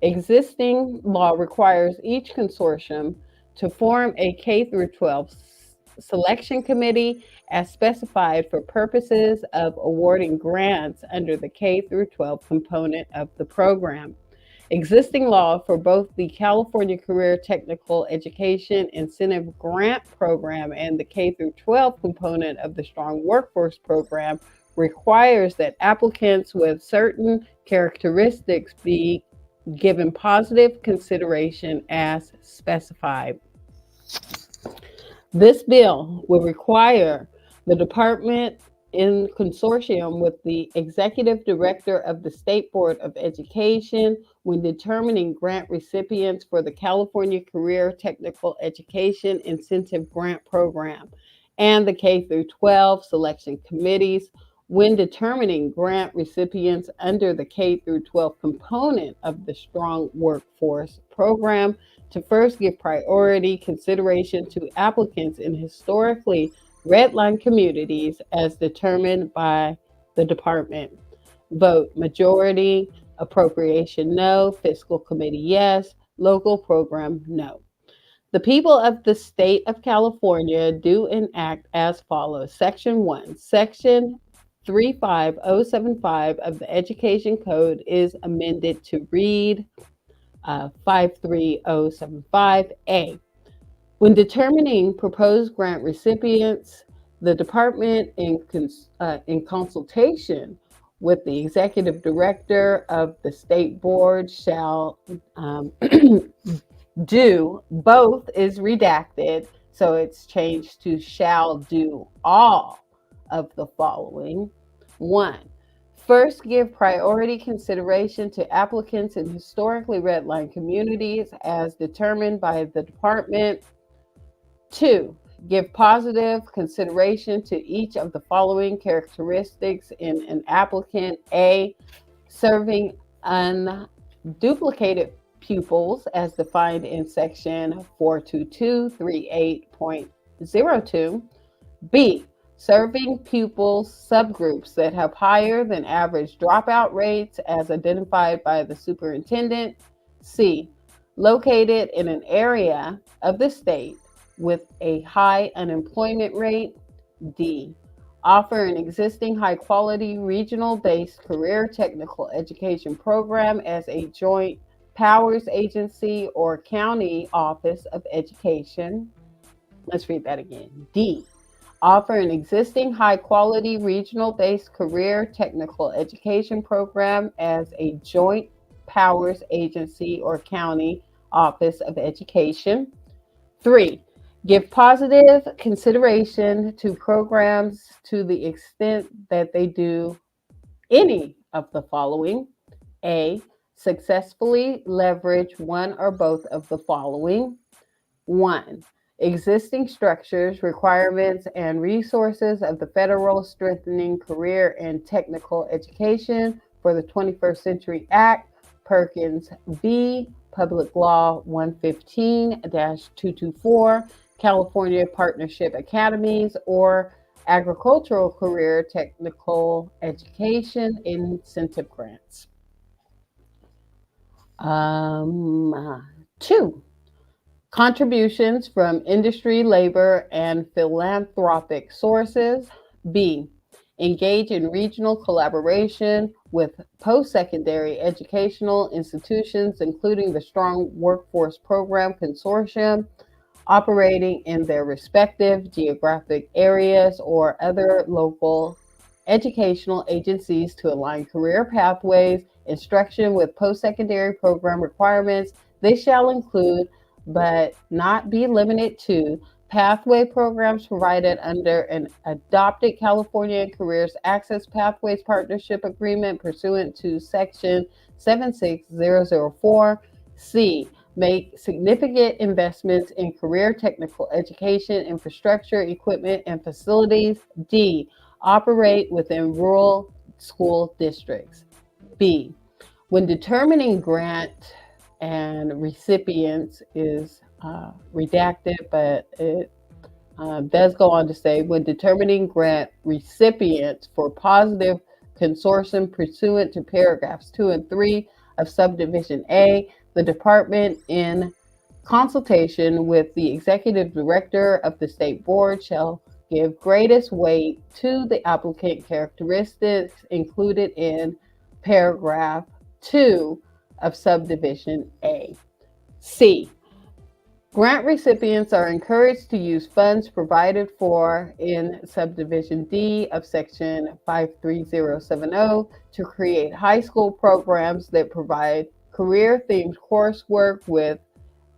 Existing law requires each consortium to form a K through 12 Selection Committee as specified for purposes of awarding grants under the K through 12 component of the program. Existing law for both the California Career Technical Education Incentive Grant Program and the K through 12 component of the Strong Workforce Program requires that applicants with certain characteristics be given positive consideration as specified. This bill will require the department, in consortium with the executive director of the State Board of Education, when determining grant recipients for the California Career Technical Education Incentive Grant Program, and the K through 12 selection committees, when determining grant recipients under the K through 12 component of the Strong Workforce Program, to first give priority consideration to applicants in historically redline communities as determined by the department. Vote majority, appropriation no, fiscal committee yes, local program no. The people of the state of California do enact as follows. Section 1, Section 35075 of the Education Code is amended to read 53075A. When determining proposed grant recipients, the department, in consultation with the executive director of the state board, shall do, both is redacted, so it's changed to shall do all of the following. 1. First, give priority consideration to applicants in historically redline communities as determined by the department. 2. Give positive consideration to each of the following characteristics in an applicant. A. Serving unduplicated pupils as defined in section 42238.02. B. Serving pupils subgroups that have higher than average dropout rates as identified by the superintendent. C. Located in an area of the state with a high unemployment rate. D. Offer an existing high-quality regional-based career technical education program as a joint powers agency or county office of education. Let's read that again. D. Offer an existing high-quality regional-based career technical education program as a joint powers agency or county office of education. 3. Give positive consideration to programs to the extent that they do any of the following. A. Successfully leverage one or both of the following. 1. Existing structures, requirements, and resources of the Federal Strengthening Career and Technical Education for the 21st Century Act, Perkins v. Public Law 115-224, California Partnership Academies, or Agricultural Career Technical Education Incentive Grants. 2. Contributions from industry, labor, and philanthropic sources. B. Engage in regional collaboration with post-secondary educational institutions, including the Strong Workforce Program Consortium, operating in their respective geographic areas or other local educational agencies to align career pathways, instruction with post-secondary program requirements. They shall include, but not be limited to, pathway programs provided under an adopted California Careers Access Pathways Partnership Agreement pursuant to Section 76004. C. Make significant investments in career technical education, infrastructure, equipment, and facilities. D. Operate within rural school districts. B. When determining grant and recipients is redacted, but it does go on to say, when determining grant recipients for positive consortium pursuant to paragraphs 2 and 3 of subdivision A, the department, in consultation with the executive director of the state board shall give greatest weight to the applicant characteristics included in paragraph 2 of subdivision A. C. Grant recipients are encouraged to use funds provided for in subdivision D of section 53070 to create high school programs that provide career-themed coursework with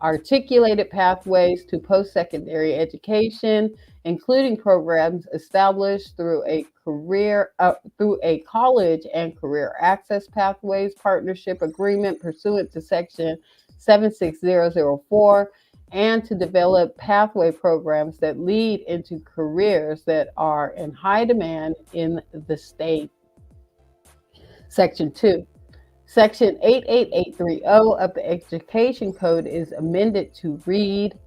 articulated pathways to post-secondary education, including programs established through a college and career access pathways partnership agreement pursuant to section 76004, and to develop pathway programs that lead into careers that are in high demand in the state. Section 2. Section 88830 of the Education Code is amended to read,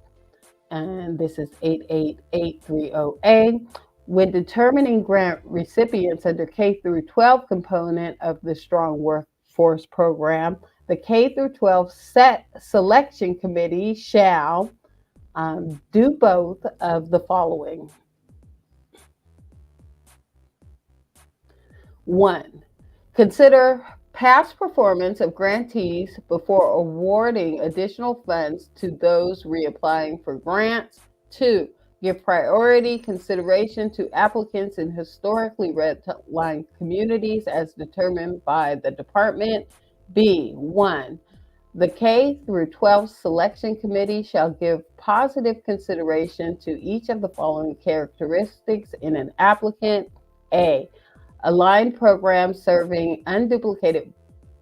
and this is 88830A, when determining grant recipients under K through 12 component of the Strong Workforce Program, the K through 12 selection committee shall do both of the following. 1. Consider past performance of grantees before awarding additional funds to those reapplying for grants. 2. Give priority consideration to applicants in historically redlined communities as determined by the department. B. 1. The K through 12 selection committee shall give positive consideration to each of the following characteristics in an applicant. A. Aligned programs serving unduplicated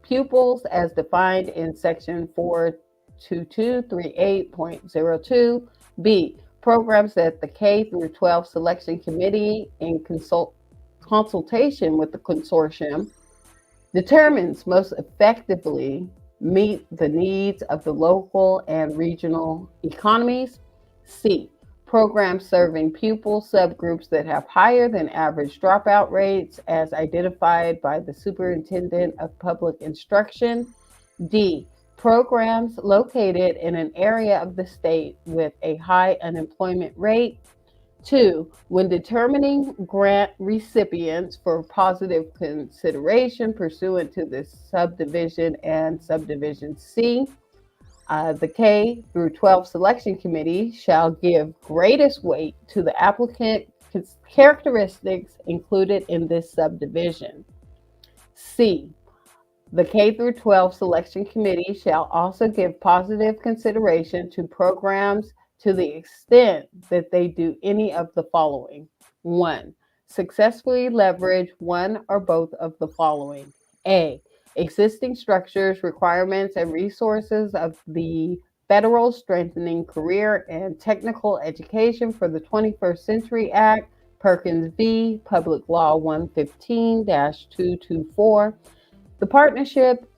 pupils as defined in section 42238.02. B. Programs that the K through 12 selection committee in consultation with the consortium determines most effectively meet the needs of the local and regional economies. C. Programs serving pupil subgroups that have higher than average dropout rates as identified by the Superintendent of Public Instruction. D. Programs located in an area of the state with a high unemployment rate. 2. When determining grant recipients for positive consideration pursuant to this subdivision and subdivision C, the K through 12 selection committee shall give greatest weight to the applicant characteristics included in this subdivision. C. The K through 12 selection committee shall also give positive consideration to programs to the extent that they do any of the following. 1. Successfully leverage one or both of the following. A. Existing structures, requirements, and resources of the Federal Strengthening Career and Technical Education for the 21st Century Act, Perkins v. Public Law 115-224. The Partnership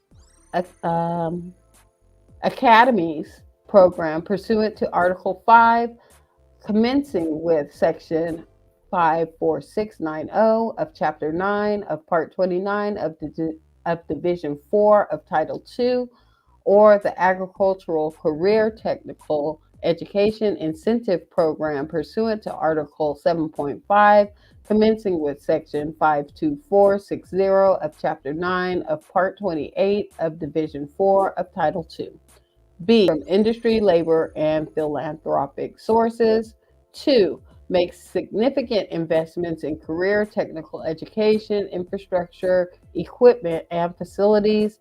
Academies Program pursuant to Article 5, commencing with Section 54690 of Chapter 9 of Part 29 of Division 4 of Title II, or the Agricultural Career Technical Education Incentive Program pursuant to Article 7.5, commencing with Section 52460 of Chapter 9 of Part 28 of Division 4 of Title II. B. From industry, labor, and philanthropic sources. 2. Make significant investments in career technical education, infrastructure, equipment, and facilities.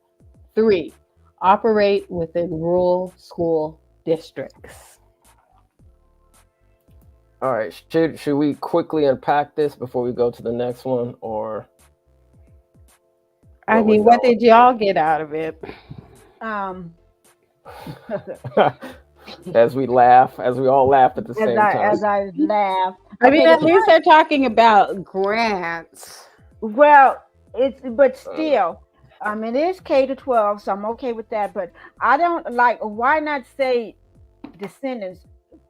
3. Operate within rural school districts. All right, should we quickly unpack this before we go to the next one, or? I mean, what did y'all get out of it? As we all laugh at the same time. As I laugh. I mean, at least they're talking about grants. Well, but still, it is K to 12, so I'm okay with that. But I don't like. Why not say descendants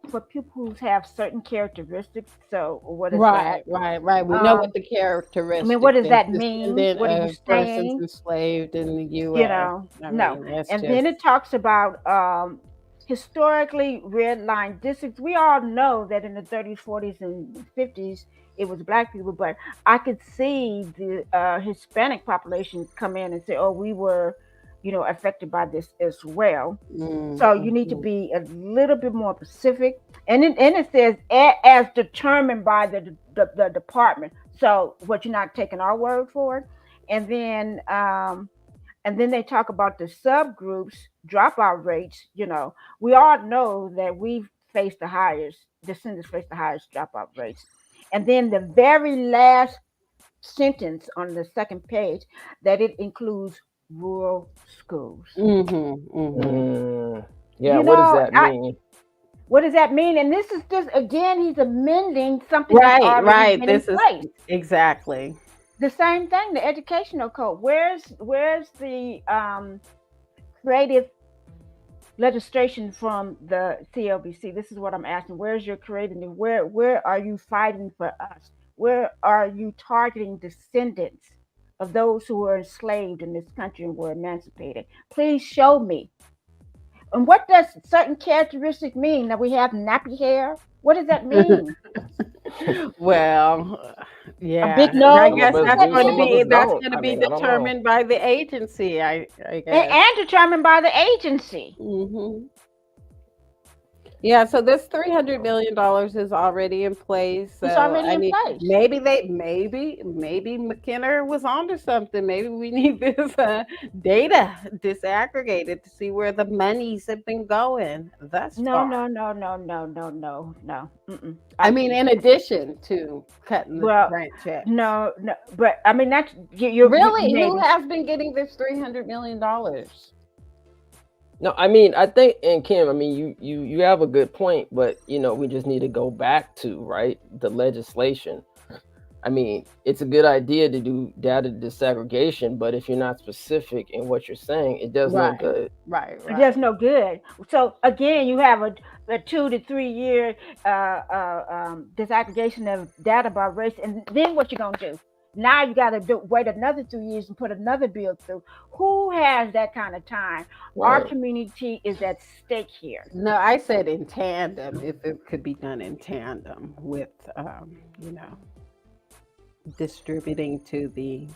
for people who have certain characteristics? So what is that? Right. We know what the characteristics. I mean, what does that mean? What are you saying? Persons enslaved in the U.S. No. And then it talks about historically red line districts. We all know that in the 30s, 40s, and 50s, it was black people, but I could see the Hispanic population come in and say, "Oh, we were, affected by this as well." So you need to Mm-hmm. be a little bit more specific, and it says as determined by the department. So what you're not taking our word for it, and then they talk about the subgroups dropout rates. We all know that we've faced the highest descendants face the highest dropout rates, and then the very last sentence on the second page that it includes rural schools. Mm-hmm. Mm-hmm. Yeah, You what does know, that mean? what does that mean? And this is just again, he's amending something that's Right, already right. been in This is place. exactly. The same thing, the educational code. Where's the creative legislation from the CLBC? This is what I'm asking. Where's your creative? Where are you fighting for us? Where are you targeting descendants of those who were enslaved in this country and were emancipated? Please show me. And what does certain characteristic mean? That we have nappy hair? What does that mean? Well, A yeah, big and I nose? Some of guess What us does that do, some of us mean? that's don't. going to I be mean, I don't know. determined by the agency. I And, guess. and determined by the agency. Hmm. Yeah, so this $300 million is already in place. It's So already I in mean, place. maybe McKinnor was onto something. Maybe we need this data disaggregated to see where the monies have been going thus No, far. no, no, no, no, no, no, no. Mm-mm. I mean, in addition to cutting the Well, grant checks. no, no. But I mean, that's you Really, who maybe. has been getting this $300 million? No, I mean, I think, and Kim, I mean, you have a good point, but we just need to go back to, right, the legislation. I mean, it's a good idea to do data disaggregation, but if you're not specific in what you're saying, it does no Right, good. right, It does right. no good. So again, you have a 2 to 3 year disaggregation of data by race, and then what you gonna do? Now you got to wait another 2 years and put another bill through. Who has that kind of time? Our Right. community is at stake here. No, I said in tandem, if it could be done in tandem with, distributing to the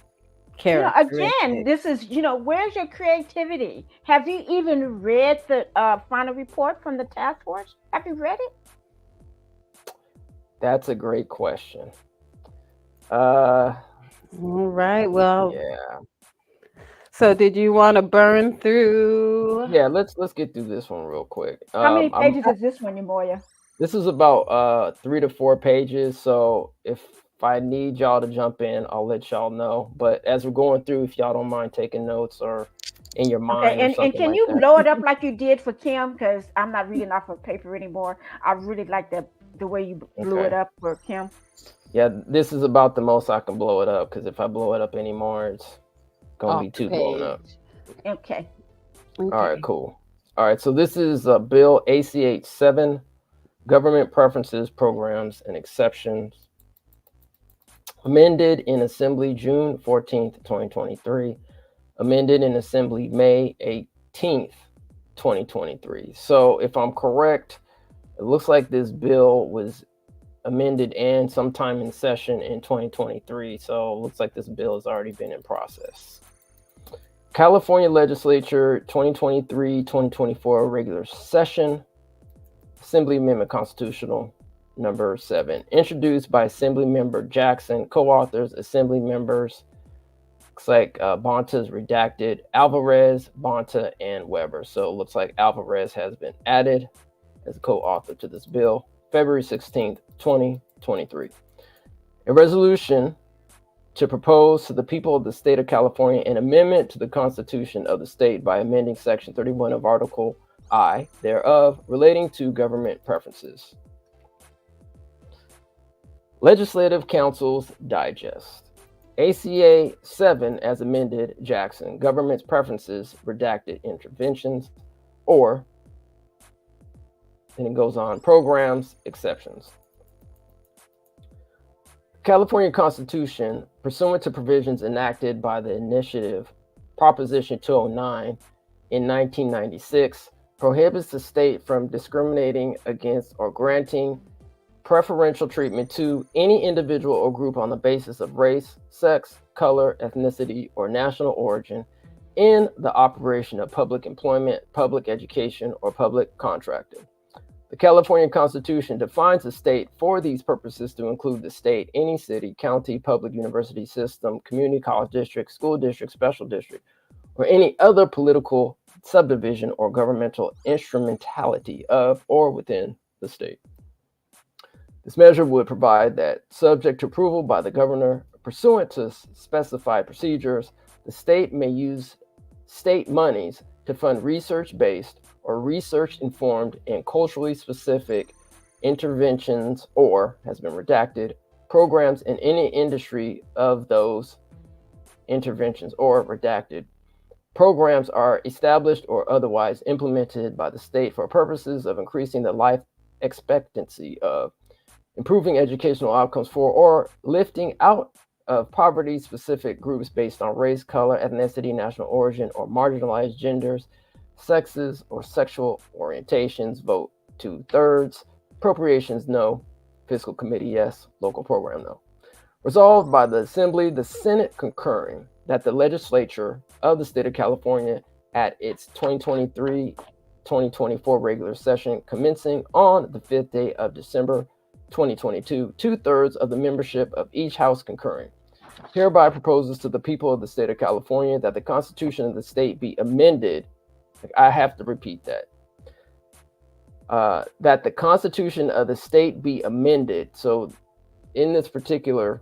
Again, characteristics. this is, where's your creativity? Have you even read the final report from the task force? Have you read it? That's a great question. Uh, All right. Well, yeah, so did you want to burn through? yeah. Let's get through this one real quick. How many pages is this one, Moya? This is about 3 to 4 pages. So if I need y'all to jump in, I'll let y'all know. But as we're going through, if y'all don't mind taking notes or in your mind Okay, or and something can like you that. blow it up like you did for Kim? Because I'm not reading off of paper anymore. I really like the way you blew it Okay. up for Kim. Yeah, this is about the most I can blow it up, because if I blow it up anymore, it's gonna Off be the too blown up. page. Okay. All right, Okay. cool. All right, so this is Bill ACH 7, Government Preferences, Programs, and Exceptions, amended in Assembly June 14th, 2023, amended in Assembly May 18th, 2023. So if I'm correct, it looks like this bill was amended and sometime in session in 2023. So it looks like this bill has already been in process. California Legislature 2023-2024 regular session, Assembly Amendment Constitutional number 7, introduced by Assembly Member Jackson, co-authors Assembly Members, looks like Bonta's redacted, Alvarez, Bonta, and Weber. So it looks like Alvarez has been added as a co-author to this bill, February 16th, 2023. A resolution to propose to the people of the state of California an amendment to the Constitution of the state by amending Section 31 of Article I thereof relating to government preferences. Legislative Council's Digest. ACA 7 as amended, Jackson, Government's Preferences, redacted, interventions, or, then it goes on, programs, exceptions. California Constitution, pursuant to provisions enacted by the initiative Proposition 209 in 1996, prohibits the state from discriminating against or granting preferential treatment to any individual or group on the basis of race, sex, color, ethnicity, or national origin in the operation of public employment, public education, or public contracting. The California Constitution defines the state for these purposes to include the state, any city, county, public university system, community college district, school district, special district, or any other political subdivision or governmental instrumentality of or within the state. This measure would provide that, subject to approval by the governor, pursuant to specified procedures, the state may use state monies to fund research-based or research-informed and culturally specific interventions or, has been redacted, programs in any industry of those interventions or redacted. Programs are established or otherwise implemented by the state for purposes of increasing the life expectancy of, improving educational outcomes for, or lifting out of poverty specific groups based on race, color, ethnicity, national origin, or marginalized genders, sexes, or sexual orientations. Vote 2/3. Appropriations, no. Fiscal committee, yes. Local program, no. Resolved by the Assembly, the Senate concurring, that the legislature of the state of California at its 2023-2024 regular session commencing on the 5th day of December 2022, 2/3 of the membership of each house concurring, hereby proposes to the people of the state of California that the Constitution of the state be amended. I have to repeat that. That the Constitution of the state be amended. So in this particular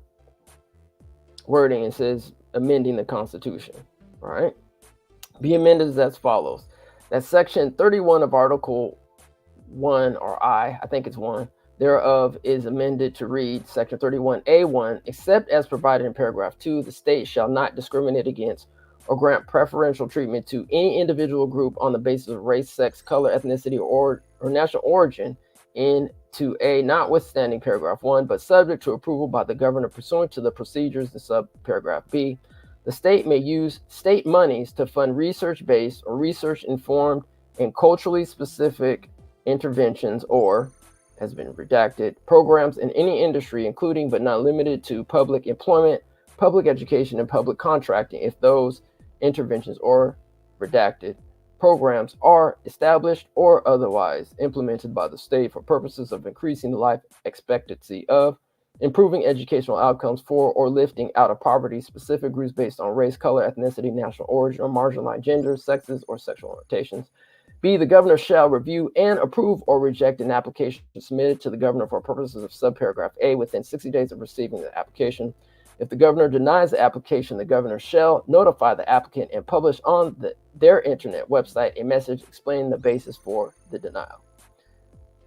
wording, it says amending the Constitution, right? Be amended as follows. That section 31 of Article 1, or I think it's 1, thereof is amended to read Section 31A1, except as provided in paragraph 2, the state shall not discriminate against or grant preferential treatment to any individual group on the basis of race, sex, color, ethnicity, or national origin into A, notwithstanding paragraph 1, but subject to approval by the governor pursuant to the procedures in subparagraph B. The state may use state monies to fund research-based or research-informed and culturally specific interventions or, has been redacted, programs in any industry, including but not limited to public employment, public education, and public contracting, if those interventions or redacted programs are established or otherwise implemented by the state for purposes of increasing the life expectancy of, improving educational outcomes for, or lifting out of poverty specific groups based on race, color, ethnicity, national origin, or marginalized genders, sexes, or sexual orientations. B, the governor shall review and approve or reject an application submitted to the governor for purposes of subparagraph A within 60 days of receiving the application. If the governor denies the application, the governor shall notify the applicant and publish on their internet website a message explaining the basis for the denial.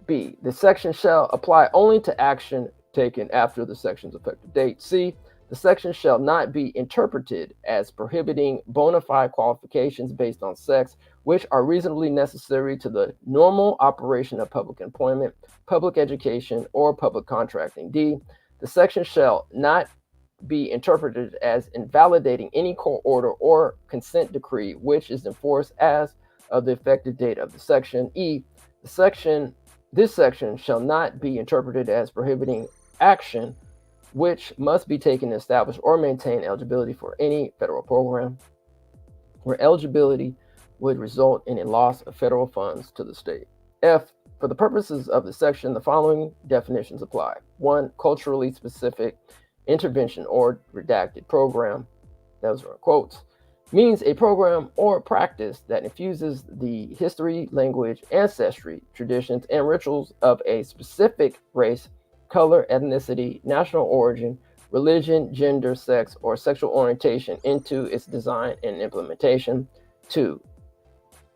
B, the section shall apply only to action taken after the section's effective date. C, the section shall not be interpreted as prohibiting bona fide qualifications based on sex, which are reasonably necessary to the normal operation of public employment, public education, or public contracting. D, the section shall not be interpreted as invalidating any court order or consent decree which is enforced as of the effective date of the section. E, this section shall not be interpreted as prohibiting action which must be taken to establish or maintain eligibility for any federal program where eligibility would result in a loss of federal funds to the state. F, for the purposes of the section, the following definitions apply. 1, culturally specific intervention or redacted program, those are quotes, means a program or practice that infuses the history, language, ancestry, traditions, and rituals of a specific race, color, ethnicity, national origin, religion, gender, sex, or sexual orientation into its design and implementation. 2,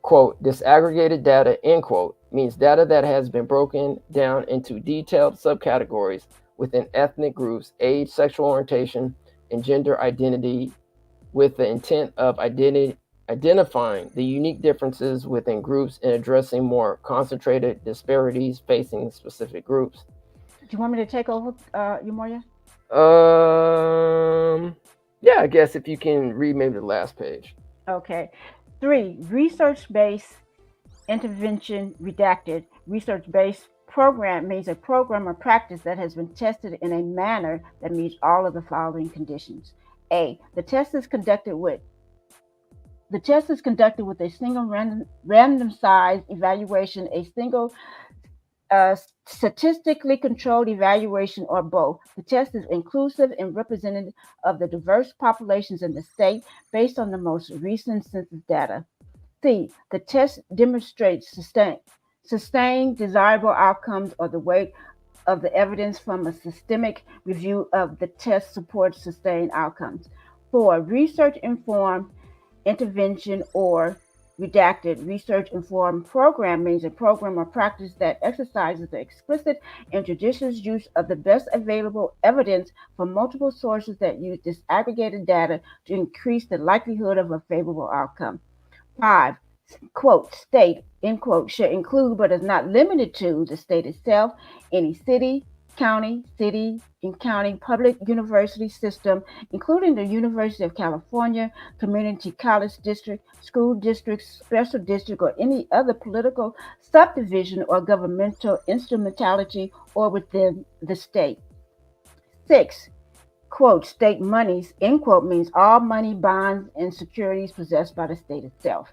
quote, disaggregated data, end quote, means data that has been broken down into detailed subcategories within ethnic groups, age, sexual orientation, and gender identity with the intent of identifying the unique differences within groups and addressing more concentrated disparities facing specific groups. Do you want me to take over, Umoya? Yeah, I guess if you can read maybe the last page. Okay. 3, research-based intervention redacted. Research-based program means a program or practice that has been tested in a manner that meets all of the following conditions. A, the test is conducted with a single random size evaluation, a single statistically controlled evaluation, or both. The test is inclusive and representative of the diverse populations in the state based on the most recent census data. C, the test demonstrates sustained desirable outcomes, or the weight of the evidence from a systemic review of the test supports sustained outcomes. 4, research informed intervention, or redacted. Research informed program means a program or practice that exercises the explicit and judicious use of the best available evidence from multiple sources that use disaggregated data to increase the likelihood of a favorable outcome. 5, quote, state, end quote, should include but is not limited to the state itself, any city, county, city, and county public university system, including the University of California, community college district, school district, special district, or any other political subdivision or governmental instrumentality, or within the state. 6, quote, state monies, end quote, means all money, bonds, and securities possessed by the state itself.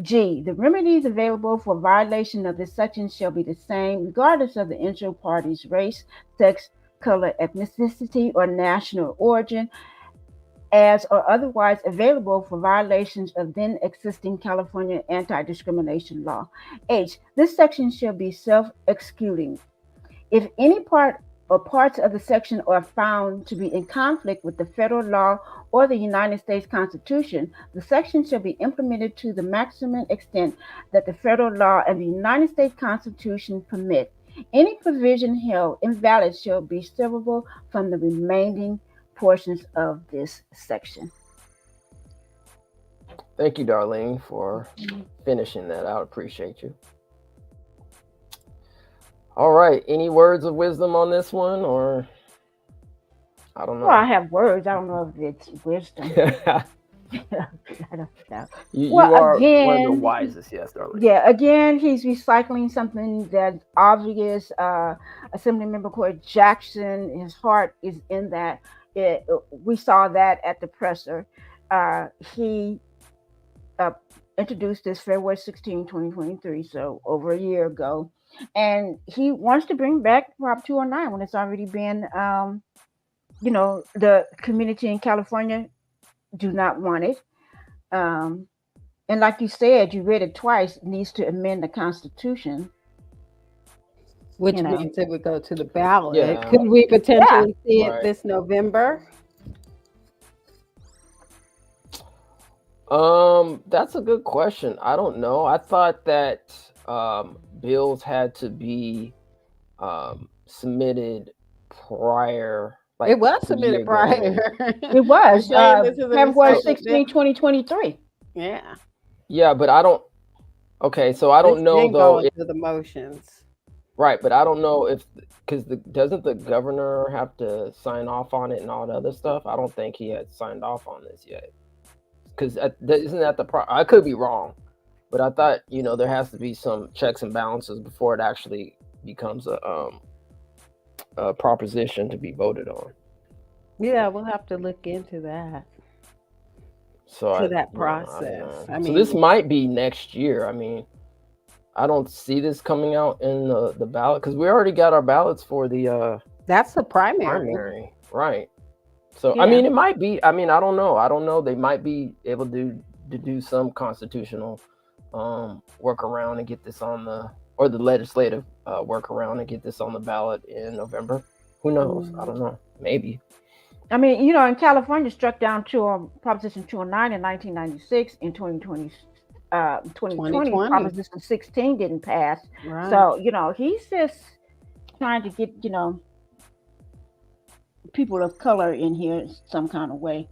G, the remedies available for violation of this section shall be the same regardless of the injured party's race, sex, color, ethnicity, or national origin, as or otherwise available for violations of then existing California anti-discrimination law. H, this section shall be self-executing. If any part or parts of the section are found to be in conflict with the federal law or the United States Constitution, the section shall be implemented to the maximum extent that the federal law and the United States Constitution permit. Any provision held invalid shall be severable from the remaining portions of this section. Thank you, Darlene, for finishing that out. Appreciate you. All right. Any words of wisdom on this one, or I don't know. Well, I have words. I don't know if it's wisdom. I don't know. You Well, are one of the again, wisest, yes, Darlene. Yeah, again, he's recycling something that's obvious. Assemblymember Corey Jackson, his heart is in that. We saw that at the presser. He introduced this February 16, 2023, so over a year ago. And he wants to bring back Prop 209 when it's already been, the community in California do not want it. And like you said, you read it twice, it needs to amend the Constitution. Which means it would go to the ballot. Yeah. Could we potentially see it Right. this November? That's a good question. I don't know. I thought that bills had to be submitted prior. Like It was a submitted year ago. prior. It was Shane, this is in the February session. 16, 2023. Yeah. Yeah, but I don't. Okay, so I don't This know didn't though. go into the motions. Right, but I don't know if because doesn't the governor have to sign off on it and all the other stuff? I don't think he had signed off on this yet. Because isn't that the I could be wrong, but I thought there has to be some checks and balances before it actually becomes a proposition to be voted on. Yeah, we'll have to look into that. So That I process. don't know. So this might be next year. I mean, I don't see this coming out in the ballot because we already got our ballots for the That's the primary. primary, right? So Yeah. I mean, it might be. I mean, I don't know. They might be able to do some constitutional workaround and get this on the legislative workaround and get this on the ballot in November. Who knows? I don't know. Maybe. I mean, in California struck down Proposition 209 in 1996. In 2020, 2020, Proposition 16 didn't pass. Right. So, he's just trying to get, people of color in here some kind of way.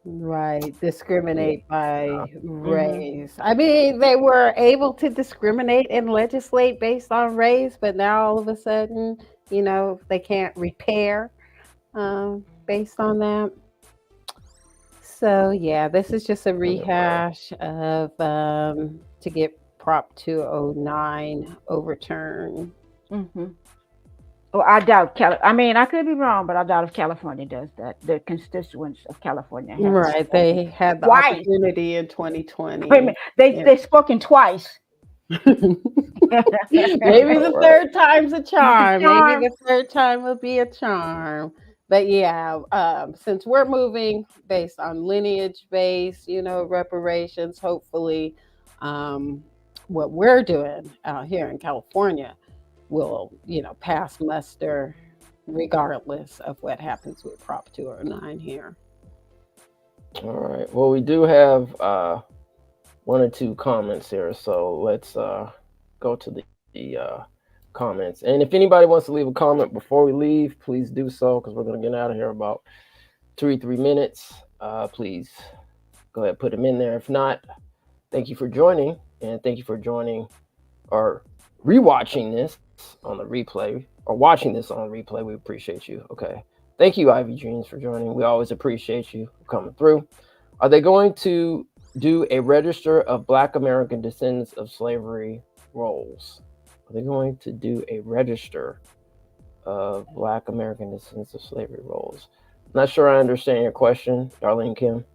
Right. Discriminate by race. I mean, they were able to discriminate and legislate based on race, but now all of a sudden, they can't repair based on that. So yeah, this is just a rehash of to get Prop 209 overturned. Mm-hmm. Well, I doubt I could be wrong, but I doubt if California does that. The constituents of California have Right. spoken They had the twice. opportunity in Wait a 2020. minute, they spoken twice. Maybe the Right. third time's a The charm. Maybe charm. the third time will be a charm. But yeah, since we're moving based on lineage based, reparations, hopefully, um, what we're doing out here in California will, pass muster regardless of what happens with Prop 209 here. All right. Well, we do have one or two comments here, so let's go to the comments. And if anybody wants to leave a comment before we leave, please do so, because we're going to get out of here about 3 minutes. Please go ahead and put them in there. If not, thank you for joining, and thank you for joining or rewatching this on the replay, or watching this on the replay. We appreciate you. Okay. Thank you, Ivy Jeans, for joining. We always appreciate you coming through. Are they going to do a register of Black American descendants of slavery rolls? Are they going to do a register of Black American descendants of slavery rolls? Not sure I understand your question, Darlene Kim.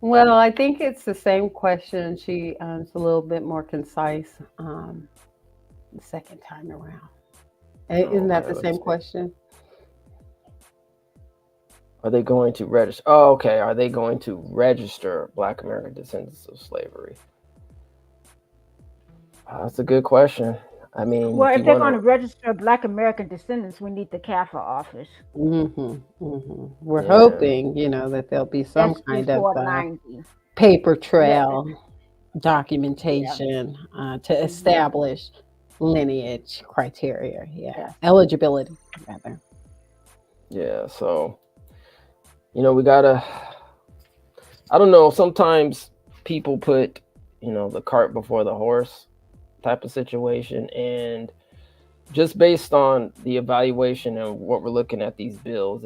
Well, I think it's the same question. It's a little bit more concise the second time around. Isn't that the same question? Are they going to register? Oh, okay. Are they going to register Black American descendants of slavery? That's a good question. I mean, Well, if they're going to register Black American descendants, we need the CAFA office. We're hoping, that there'll be some kind of paper trail documentation to establish lineage criteria. Eligibility, rather. Yeah, so, we gotta, I don't know, sometimes people put, the cart before the horse type of situation, and just based on the evaluation and what we're looking at these bills,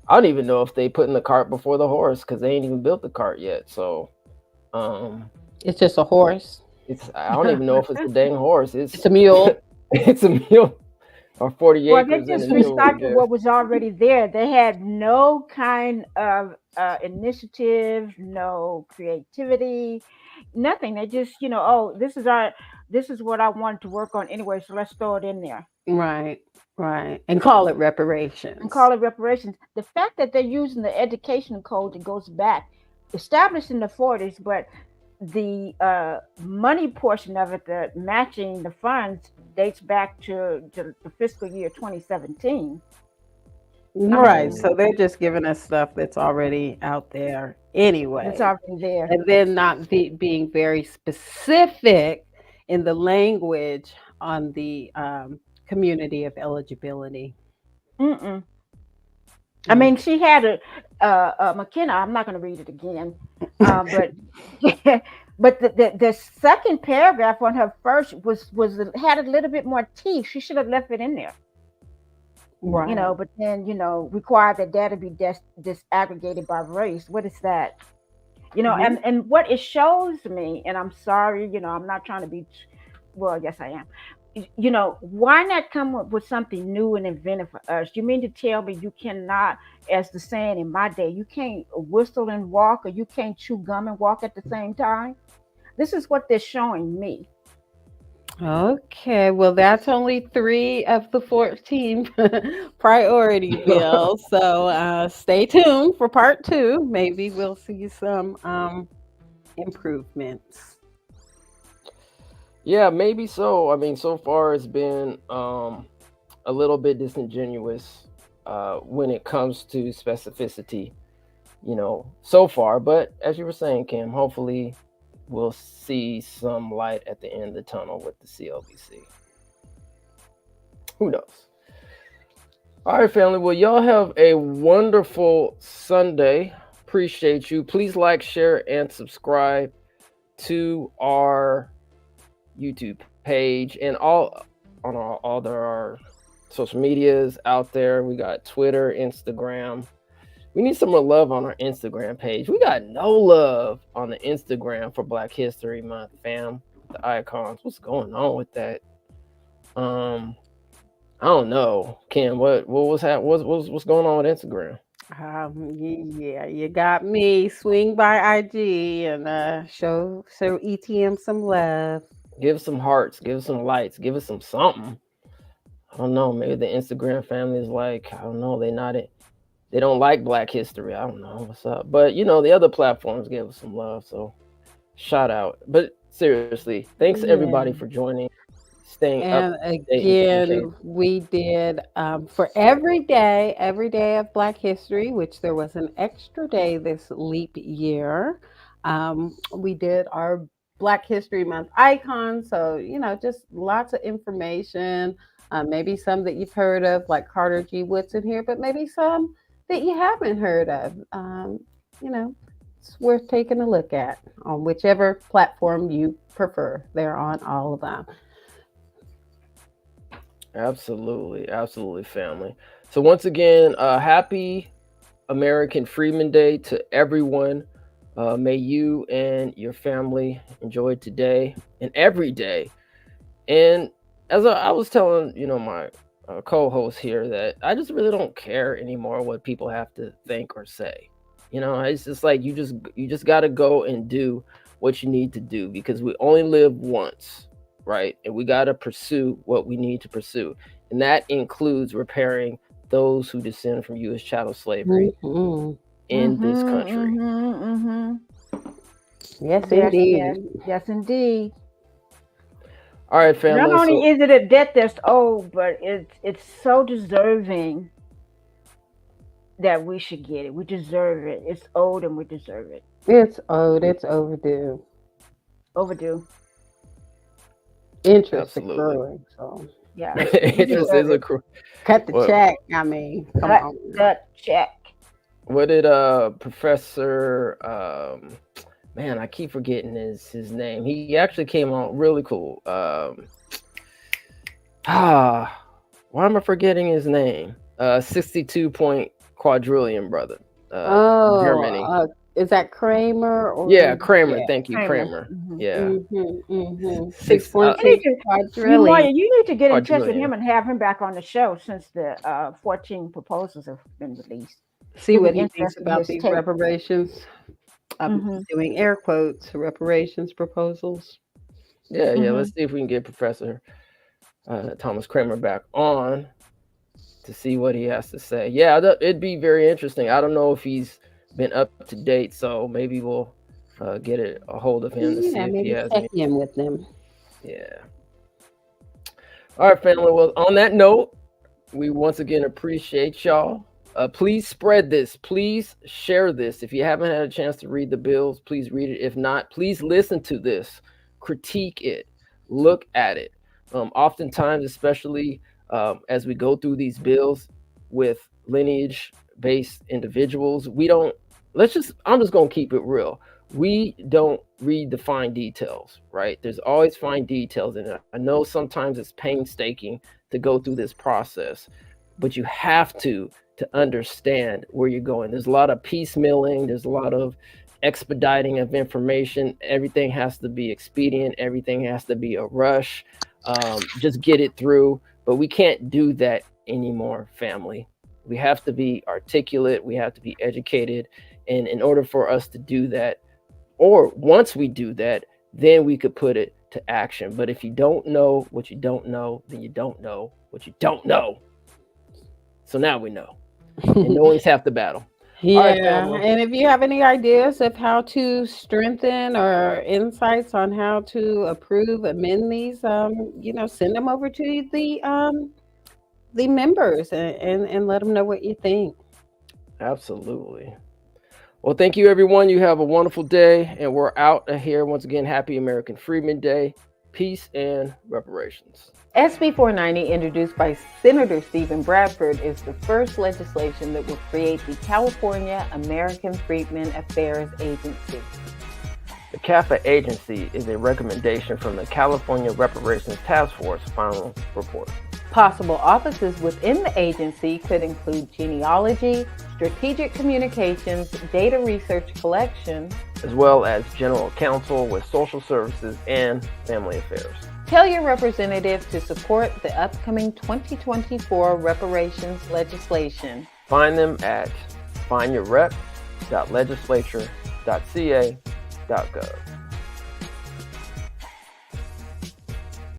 I don't even know if they putting the cart before the horse, because they ain't even built the cart yet. So it's just a horse. I don't even know if it's a dang horse. It's a mule. It's a mule. Or 40 well, acres. They just recycled what was already there. They had no kind of initiative, no creativity, nothing. They just, this is what I wanted to work on anyway, so let's throw it in there. Right. And call it reparations. The fact that they're using the education code that goes back, established in the 40s, but the money portion of it, the matching the funds, dates back to the fiscal year 2017. Right. So they're just giving us stuff that's already out there anyway. It's already there. And then not being very specific in the language on the community of eligibility. I mean, she had a McKinnor. I'm not going to read it again, but the second paragraph on her first had a little bit more teeth. She should have left it in there, right? But then required that data be disaggregated by race. What is that? And what it shows me, and I'm sorry, I'm not trying to be. Well, yes, I am. Why not come up with something new and inventive for us? You mean to tell me you cannot, as the saying in my day, you can't whistle and walk, or you can't chew gum and walk at the same time? This is what they're showing me. Okay, well, that's only 3 of the 14 priority bills. So stay tuned for part 2. Maybe we'll see some improvements. Yeah, maybe so. I mean, so far it's been a little bit disingenuous when it comes to specificity, so far. But as you were saying, Kim, hopefully we'll see some light at the end of the tunnel with the CLBC. Who knows? All right, family. Well, y'all have a wonderful Sunday. Appreciate you. Please like, share, and subscribe to our YouTube page and all our social medias out there. We got Twitter, Instagram. We need some more love on our Instagram page. We got no love on the Instagram for Black History Month, fam. the icons. What's going on with that? I don't know, Kim. What's going on with Instagram? Yeah, you got me. Swing by IG and show ETM some love. Give us some hearts, give us some lights, give us some something. I don't know. Maybe the Instagram family is like, I don't know. They don't like Black History. I don't know what's up. But the other platforms give us some love. So shout out. But seriously, thanks everybody for joining. Staying and up. Again, we did for every day of Black History, which there was an extra day this leap year. We did our Black History Month icons. So, just lots of information. Maybe some that you've heard of, like Carter G. Woodson here, but maybe some that you haven't heard of. It's worth taking a look at on whichever platform you prefer. They're on all of them. Absolutely, family. So once again, happy American Freedman Day to everyone. May you and your family enjoy today and every day. And as I was telling, my co-host here, that I just really don't care anymore what people have to think or say. It's just like you just got to go and do what you need to do, because we only live once, right? And we got to pursue what we need to pursue, and that includes repairing those who descend from U.S. chattel slavery in this country. Yes, indeed. Yes, indeed. All right, family. Not only is it a debt that's owed, but it's so deserving that we should get it. We deserve it. It's owed and we deserve it. It's owed. It's overdue. Overdue. Interest accruing. So yeah. Interest is accruing. Cut the check. I mean, come on. Cut check. What did Professor man, I keep forgetting his name. He actually came on really cool. Why am I forgetting his name? 62-point quadrillion brother. Germany. Is that Kramer? Kramer. Thank you, Kramer. Yeah. 6 quadrillion. You need to get in touch with him and have him back on the show, since the 14 proposals have been released. See what he thinks about these reparations. I'm doing air quotes, reparations proposals. Yeah. Let's see if we can get Professor Thomas Kramer back on to see what he has to say. Yeah, it'd be very interesting. I don't know if he's been up to date, so maybe we'll get a hold of him to see if he has check in with them. Yeah. All right, family. Well, on that note, we once again appreciate y'all. Please spread this. Please share this. If you haven't had a chance to read the bills, please read it. If not, please listen to this. Critique it. Look at it. Oftentimes, especially as we go through these bills with lineage-based individuals, I'm just going to keep it real. We don't read the fine details, right? There's always fine details in it. I know sometimes it's painstaking to go through this process, but you have to understand where you're going. There's a lot of piecemealing. There's a lot of expediting of information. Everything has to be expedient. Everything has to be a rush. Just get it through. But we can't do that anymore, family. We have to be articulate. We have to be educated. And in order for us to do that, or once we do that, then we could put it to action. But if you don't know what you don't know, then you don't know what you don't know. So now we know. And knowing's half the battle. Yeah, right, and if you have any ideas of how to strengthen or insights on how to amend these, send them over to the members and let them know what you think. Absolutely. Well, thank you, everyone. You have a wonderful day, and we're out of here. Once again, happy American Freedman Day. Peace and reparations. SB 490, introduced by Senator Stephen Bradford, is the first legislation that will create the California American Freedmen Affairs Agency. The CAFA agency is a recommendation from the California Reparations Task Force final report. Possible offices within the agency could include genealogy, strategic communications, data research collection, as well as general counsel with social services and family affairs. Tell your representative to support the upcoming 2024 reparations legislation. Find them at findyourrep.legislature.ca.gov.